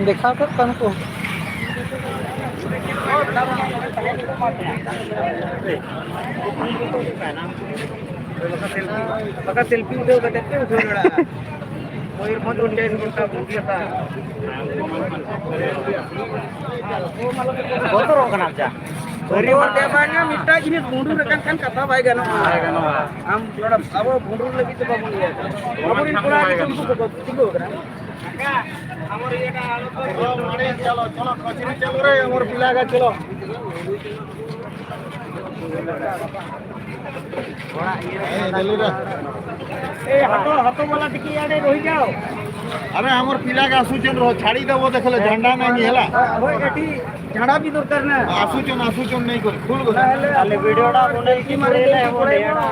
देखा कर कौन को सेल्फी उठे मयूरभंज उड्डयन घंटा मिट्टा जिनिस बुंडू रकान कथा बाय गानो हम थोड़ा अब बुंडू लगी तो बाबू ये अबरिन पुरा तिगो करा हमर एटा चलो चलो कचरी चलो रे हमर पिला का चलो हाथों वाला टिकी आड़े रही जाओ। अरे हमर पिला का आसुचन रहो छाड़ी देबो देखले झंडा नहीं हैला एठी झंडा भी दरकार ना आसुचन नहीं कर फुल गो खाली वीडियोडा बने की मारे ले बोलेडा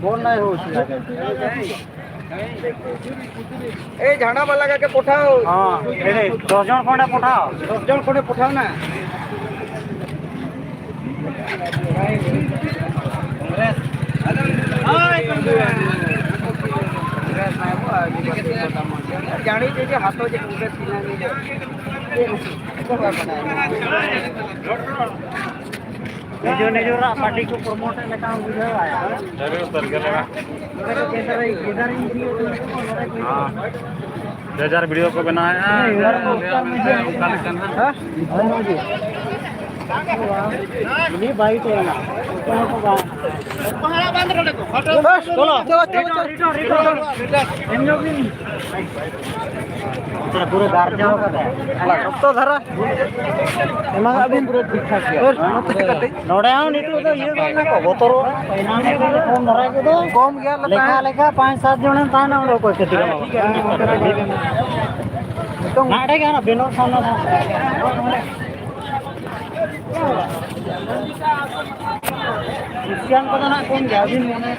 बोल नहीं हो ए झंडा वाला के पठाओ हां एरे 10 जन कोने पठाओ 10 जन कोने पठाओ ना जानी दीजिए हाथों से कांग्रेस निजो पार्टी को प्रमोट करने का बुझा आया हजार वीडियो को बनाया ini baik tu lah. पूरे गार्जा होगा तो धरा emang abin पूरे ठीक ठाक ya नोड़े आओ नीतू तो ये करना को बोतरो इनाने को कम धरा के तो कम गया लेखा 5-7 जने ताना लोग को खेती तो नाड़े क्या ना बिनो सामने क्रिश्चियन को ना कौन जाबिन मने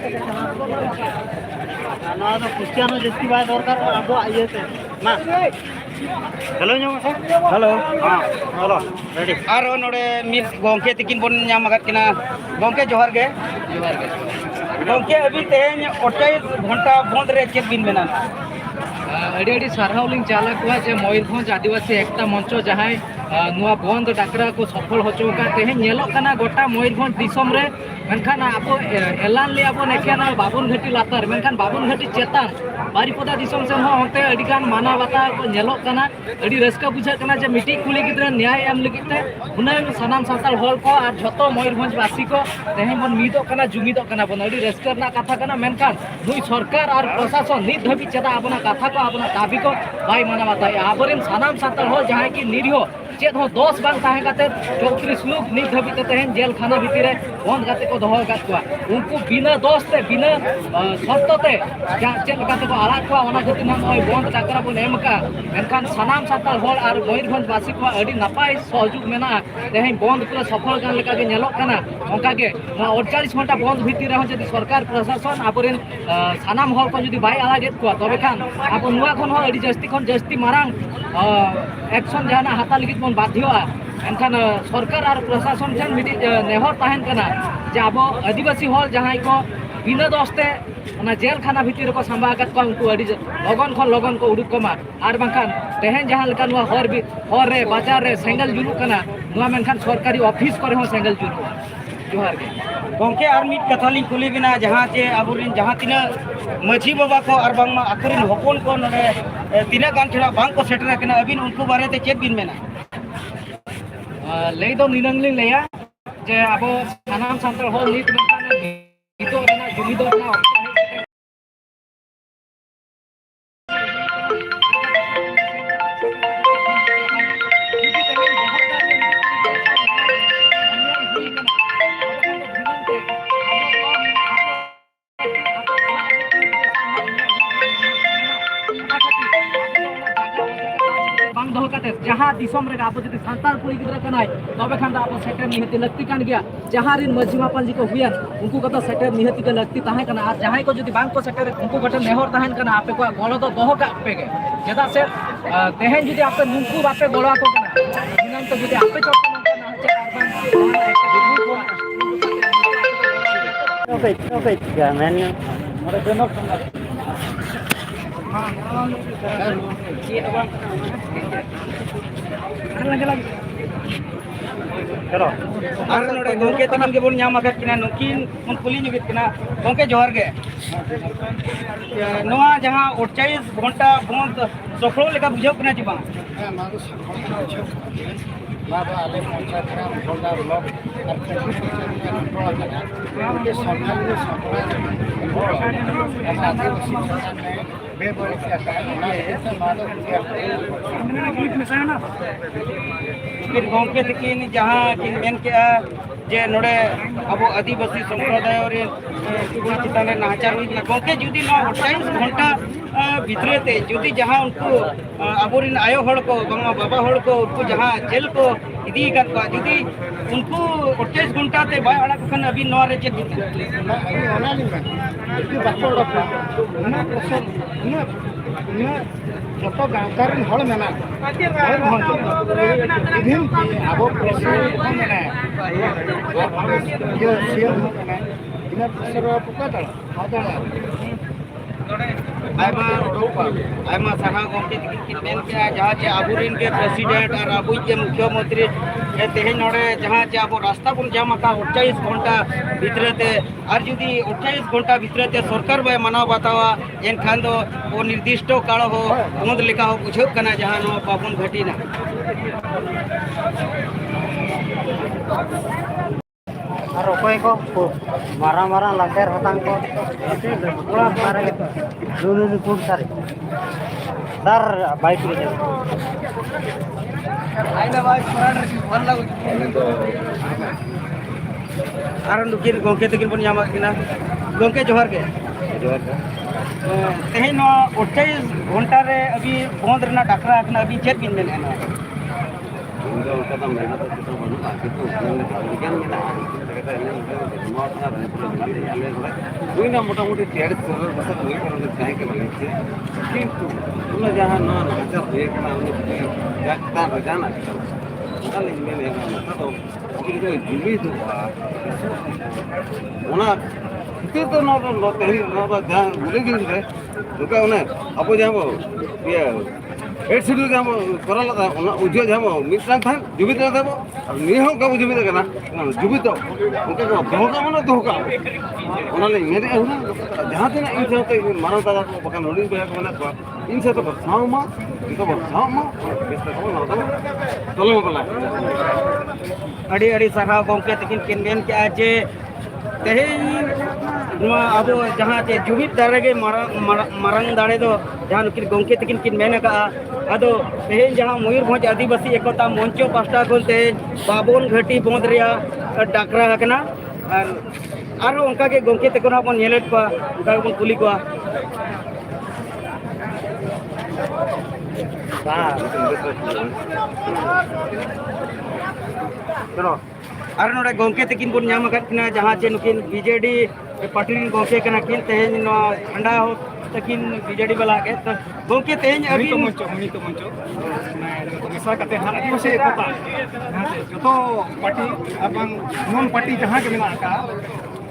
ना तो क्रिश्चियन जिसकी बात दरकार अब आइए से ना हेलो हेलो हां हेलो रेडी आरो नोडे मिस गोंके तिकिन बन नाम मगत किना गोंके जोहार गे गोंके अभी तेन 28 घंटा बंद रे चेक बिन मेना अड़ी अड़ी सारहाउलिंग चाला को जे मयूरभंज आदिवासी एकता मंच जहां नुआ बंद डाकरा को सफल होचोका तेहे नेलो कना गोटा मयूरभंज दिसम रे मेनखान आपो एलान ले आपो नेखाना बाबुन घाटी लातार मेनखान बाबुन घाटी चेतान बारीपदा दिसम से होते अडिगान माना बाता को नेलो कना अड़ी रस्का बुझा कना जे मिटी कुली गिद्रा न्याय एम लगिते हुना सनाम सानताल हल को आर जतो मयूरभंज वासी को तेहे बन मिदो कना जुमिदो कना बन अड़ी रस्का ना कथा कना मेनखान दुई सरकार और प्रशासन नित धबी चेता आपना कथा को आपना दाबी को बाय माना बाता आबरिन सनाम सानताल हल जहां की निरियो चेत हो 10 बांग ताहे काते 34 लोग नित धबी ते तेहन जेल खाना भीतर रे बंद गाते को दोहो गात को उनको बिना दोष ते बिना शर्त ते चेत गाते को आड़ा को ओना खातिर नय बंद डाकरा बन एम का एनखान सनाम साताल हल और मयूरभंज बासी को अड़ी नपाय सहयोग मेना तेहें बंद पूरा सफल गान लेका गे नेलोक काना ओंका गे 48 घंटा बंद भीतर रह जदि सरकार प्रशासन आबोरेन सनाम हल को जदि बाय आलागेत को तबे खान आबो नुआ खन हो अड़ी जस्ती खन जस्ती मारांग एक्शन जाना हाता लगित बन बाध्यआ एनखान सरकार और प्रशासन ठेन मिडी नेहर ताहेन कना जे आबो आदिवासी हल जहां को बिना दोस्ते जेल खाना भीतर को संभा को उनको लगन को उड़ूक कमा और बांखान तेहें जहाँ लेका नुआ हर रे बाजार रे सेंगल जुलूक कना नुआ मेनखान सरकारी ऑफिस करे हो सेंगल जुलूक जोहार गे गोंके और मिट कथा लिंग कुली बिना जहाँ चे आबुरिन जहाँ तीना माझी बाबा को और बांगमा आखरिन हपन को नडे तीना गान छड़ा बांग को सेटर कना अबिन उनको बारे ते चेक बिन मेना लई दो निनंगलिंग लेया जे आबो सनाम सान्ताल हल नित मेनखान itu karena jumidor na bang doh kate jahar disom re apo jodi santal kuli gidra kanai tobe khan da apo setter nihati lakti kan gya jaharin majhi mapal ji ko huyan unku kata setter nihati ke lakti tahe kana ar jahai ko jodi bang ko setter unku kata nehor tahen kana ape ko golo do doh ka ape ge jeda se tehen jodi ape nunku ape golo ko kana dinam to jodi ape chot kana hache ar bang okay men mare benok chalo और नोडे गोंके तमन के बोल ᱧᱟᱢ आगत किना नुकिन उन कुली नुगित किना गोंके जोहर गे नोआ जहां 48 घंटा बंद सफल लेका बुझाव कना जी बांग बाबा आले पंचायत ग्राम गोलदा ब्लॉक के सरकार ने फिर गोंके तकिन जहां किन मेन के जे नोडे अब आदिवासी संप्रदाय और चिताने नाचार हुई गोंके जुदी ना 28 घंटा भितरेते जुदी जहां उनको अबोरिन आयो हड़ को बंगा बाबा हड़ को उनको जहां जेल को इदी कर को जुदी उनको 28 घंटा ते बाय अड़ा खन अभी नौ रे चेक जतो गांवतारिन हल मेना इदिन आबो प्रेसिडेंट मेना ये सीएम मेना इना प्रेसर पुकाता हादा आयमा साहा गोंके तिकिन मेन के जहां चे आबुरिन के प्रेसिडेंट और आबु के मुख्यमंत्री तेहे नोडे जहां चे आबो रास्ता बन जाम का 28 घंटा भितरते और जुदी 28 घंटा भितरते सरकार बाय मानव बतावा एन खान दो वो निर्दिष्ट काल हो बंद लेखा हो बुझब कना जहां नो पापन घटीना और कोई को मारा लाकर हतांग को पूरा मारे दोनों फुट सारे सर बाइक ले आइना बाइक फराड वन लागो आरन दुकिन गोंके तकिन बन जामा किना गोंके जोहार के तेहे नो 28 घंटा रे अभी बंद रना डाकरा कना अभी चेक बिन मेन ना उनका उनका तो मेहनत तो बनो आके तो उसने विज्ञान में ना कहता है ना कोई ना मोटा मोटी 1.5 बस कोई करने चाहे के लगे थे किंतु उन्हें जहां ना नजर देख ना उन्हें जाता बजाना कल मैंने कहा तो कि जुली तो उन्हें itu tuh nonton tadi nonton jangan boleh gini deh, juga udah apa jamu, ya, itu jamu koral lah, ujung jamu, misal kan, jubit lah jamu, nih hong kamu jubit kan, jubit tuh, mungkin kau dohka mana dohka, orang lain, ini orang, jangan tuh ini tuh mana tahu aku bahkan nulis banyak mana kau, ini tuh bersama, itu bersama, bisa kau nonton, tolong apa lah, adi sarah gongke tikin kinben ke aje, tehin अब जहाँ चे जुबित दारे के मारंग दाड़े दो जहाँ नुकिन गोंके तकिन किन main का अदो तेहेन जहाँ मयूरभंज आदिवासी एकता मंचो पास्टा को तेहेन बाबन घाटी बंद रिया डाकरा हकना और उनका के गोंके तकना बन नेलेट को उनका बन कुली को चलो और नोड़े गोंके तकिन बन नाम अकद किना जहाँ चे नुकिन बीजेडी पार्टी रिन गोंके कना किन तेहेन नो ठंडा हो तकिन बीजेडी वाला के तो गोंके तेहेन अभी तो मंचो मिसा कते हाल आदिवासी एकता जो पार्टी एवं नॉन पार्टी जहाँ के मेना का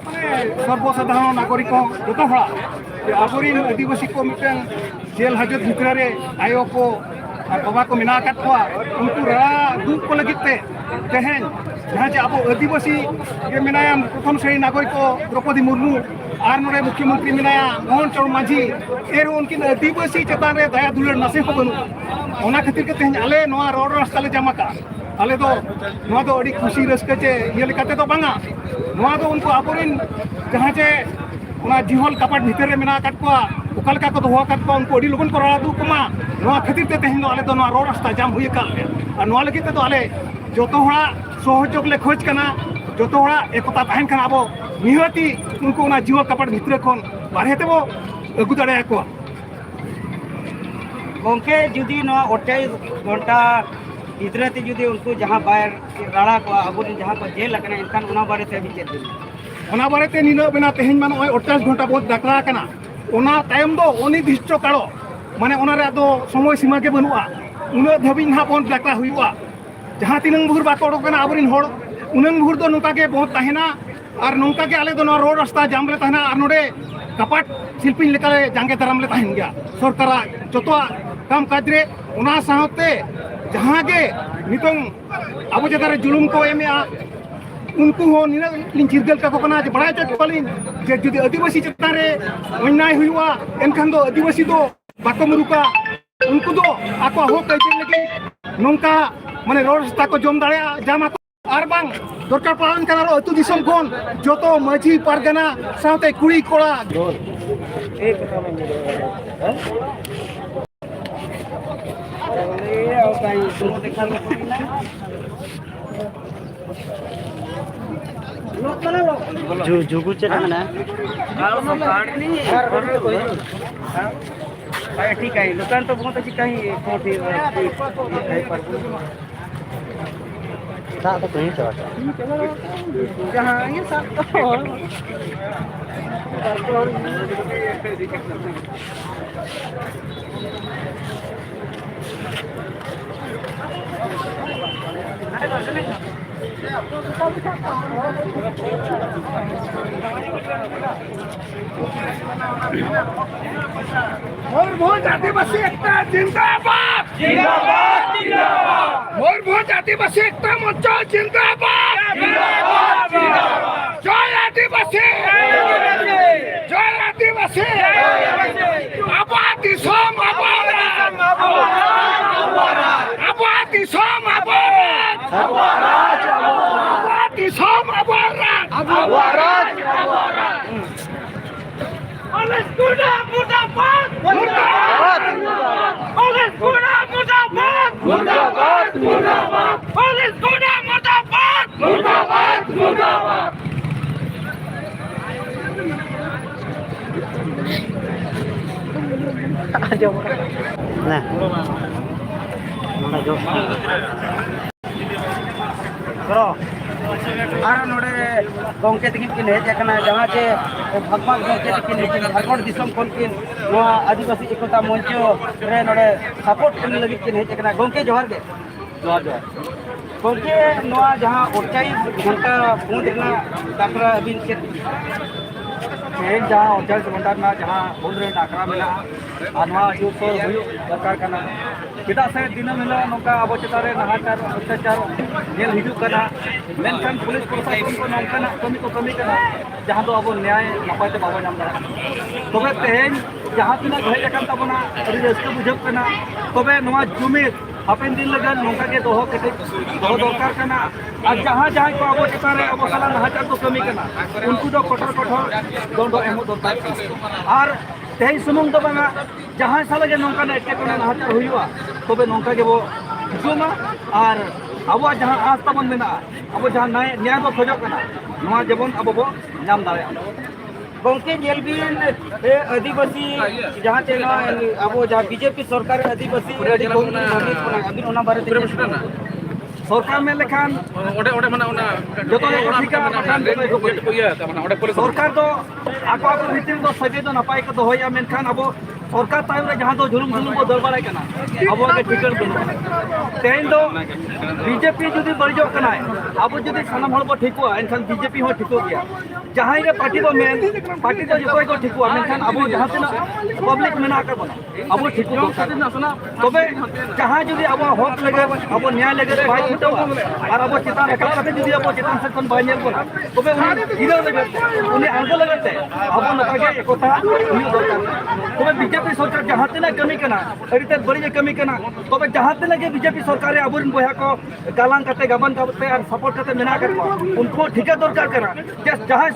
सर्वसाधारण नागरिक जो हड़ा आबोरिन आदिवासी को मिटन जेल हाजत भितर रे आयो को बाबा को मेना काट को उनको रा दुख को लगिते तेहेन जहाँ चे आबो आदिवासी के मेनाया प्रथम श्रेणी नागरिक को द्रौपदी मुर्मू और नोड़े मुख्यमंत्री मेनाया मोहन चरण माझी एर उनकिन आदिवासी चेतान रे दया दुलर नसे को बनू ओना खातिर के तेहेन आले नोआ रोड रास्ता ले जमा का आले दो नोआ दो अड़ी खुशी रस्के चे ये लेकाते तो बांगा नोआ दो उनको आबोरिन जहाँ चे उना जिहल कपाट भीतर रे मेना काट को उकल का को दोहा काट को उनको अड़ी लोगन को रा दू कुमा नोआ खातिर ते तेहेन दो आले दो नोआ रोड रास्ता जाम हुई काल ले और नोआ लगी ते तो आले जोतो हड़ा सहयोग ले खोज कना जोतो हड़ा एकता तहन कना आबो निहती उनको उना जीव कपाट भीतर खन बारहे ते वो अगु दाड़े को गोंके जुदी नो 28 घंटा इधरे ते जुदी उनको जहाँ बाहर राड़ा को आबोरिन जहाँ को जेल लगना इनकान उना बारे ते भी चेत ओना बारे ते निना बिना तेहेन मान 28 घंटा बहुत डाकरा कना ओना टाइम दो अनिर्दिष्ट कालो माने ओना रे दो समय सीमा के बनुआ उना धबी ना बोन डाकरा हुआ जहाँ तीन भूर बाको ओडोकना आबोरिन होड़ उनन भूर दो नुका के बहुत तहना और नुका के आले दो नो रोड रास्ता जाम ले तहना और नोडे कपाट शिल्पी लेकाले जांगे दाराम ले तहन गया सरकार जतो काम काज रे उना साहते जहाँ के नितों अब जतारे जुलुम को एमेआ उनको हो निना चिरगल का कोना जे बड़ा चट पालिन जे जुदी आदिवासी चेतान रे अन्याय हुआ एनखान दो आदिवासी दो बाको मुरुका उनको दो आको हो कइते लगे नोंका माने रोड रास्ता को जम दाड़े जामा और बांग दरकार पालन कना अतु दिसम कोन जोतो माझी पारगना साथे कुड़ी कोड़ा जुगु चेटा ना ठीक है दुकान तो बहुत अच्छी कहीं कोठी सा तो कहीं चला जहाँ ये सब मयूरभंज आदिवासी एकता जिंदाबाद जिंदाबाद जिंदाबाद मयूरभंज आदिवासी एकता मंच जिंदाबाद जिंदाबाद जिंदाबाद जय आदिवासी जय आदिवासी आबादी सम आबादी सम आबादी सम आबाद Alles Gute, Mutterbad! Mutterbad! Alles Gute, Mutterbad! Mutterbad! Mutterbad! Alles Gute, Mutterbad! Mutterbad! Mutterbad! nah mana jo करो और नोड़े गोंके तकिन किन हेज कना जहाँ चे भगवान गोंके तकिन लेकिन झारखंड दिसम कोन किन नो आदिवासी एकता मंच रे नोड़े सपोर्ट करने लगी किन हेज कना गोंके जोहार के जोहार जोहार गोंके नो जहाँ 28 घंटा बूंद ना डाकरा अबिन के तेज जहाँ 28 घंटा में जहाँ बूंद रे डाकरा मिला आधा जो तो सरकार कना चेदा से दिन मिला नौका अब चेतारे नहाचार अत्याचार नेल हिजू कना मेनखान पुलिस प्रशासन को नौकाना कमी को कमी कना जहाँ दो अब न्याय नपाय ते बाबा नाम दा तबे तेहेन जहाँ तिना हेज अकन तबना अड़ी रस्ते बुझब कना तबे नोआ जुमिद हापेन दिन लगन नौका के दोहो केते दोहो दरकार कना और जहाँ जहाँ को अब चेतारे अब साला नहाचार को कमी कना उनको दो कठोर कठोर दंड एमो दरकार और तेज सुमुंग तो बांगा जहाँ साल के नौका एटकेटोने नहाचार हुआ तबे नौका के वो हिजुमा और अब जहाँ आस तबन मेना अब जहाँ न्याय को खोजो कना नोआ जेबन अब बो नाम दाड़े गोंके जेल बिन आदिवासी जहाँ ते अब जहाँ बीजेपी सरकार आदिवासी अभी ओना बारे सरकार में लेखान सरकार तो आको आको भीतर तो सजे तो नपाय को दोहया मेनखान अब सरकार तायम रे जहाँ तो झुलुम झुलुम को दल बाड़ाय कना अब के ठिकन बनो तेन दो बीजेपी जुदी बड़जो कना अब जुदी सनम हल बो ठिको एनखान बीजेपी हो ठिको गया जहाँ रे पार्टी को मेन पार्टी तो जतोय को ठिको मेनखान अब जहाँ तिना पब्लिक मेना कर बनो अब ठिको तबे जहाँ जुदी अब हक लगे अब न्याय लगे बाय फुटो और अब चितान एकल कते जुदी अब चितान सेक्शन बाय नेल बना तबे उनी हिरो लगे उनी आंगो लगते अब नकागे एकता हुई दरकार तबे बीजेपी सरकार जहाँ तिना कमी कना अरिते बड़ी कमी कना तबे जहाँ तिना के बीजेपी सरकार अबुन बया को गालांग कते गबन कते और सपोर्ट कते मेना कर उनको ठिका दरकार करा जहाँ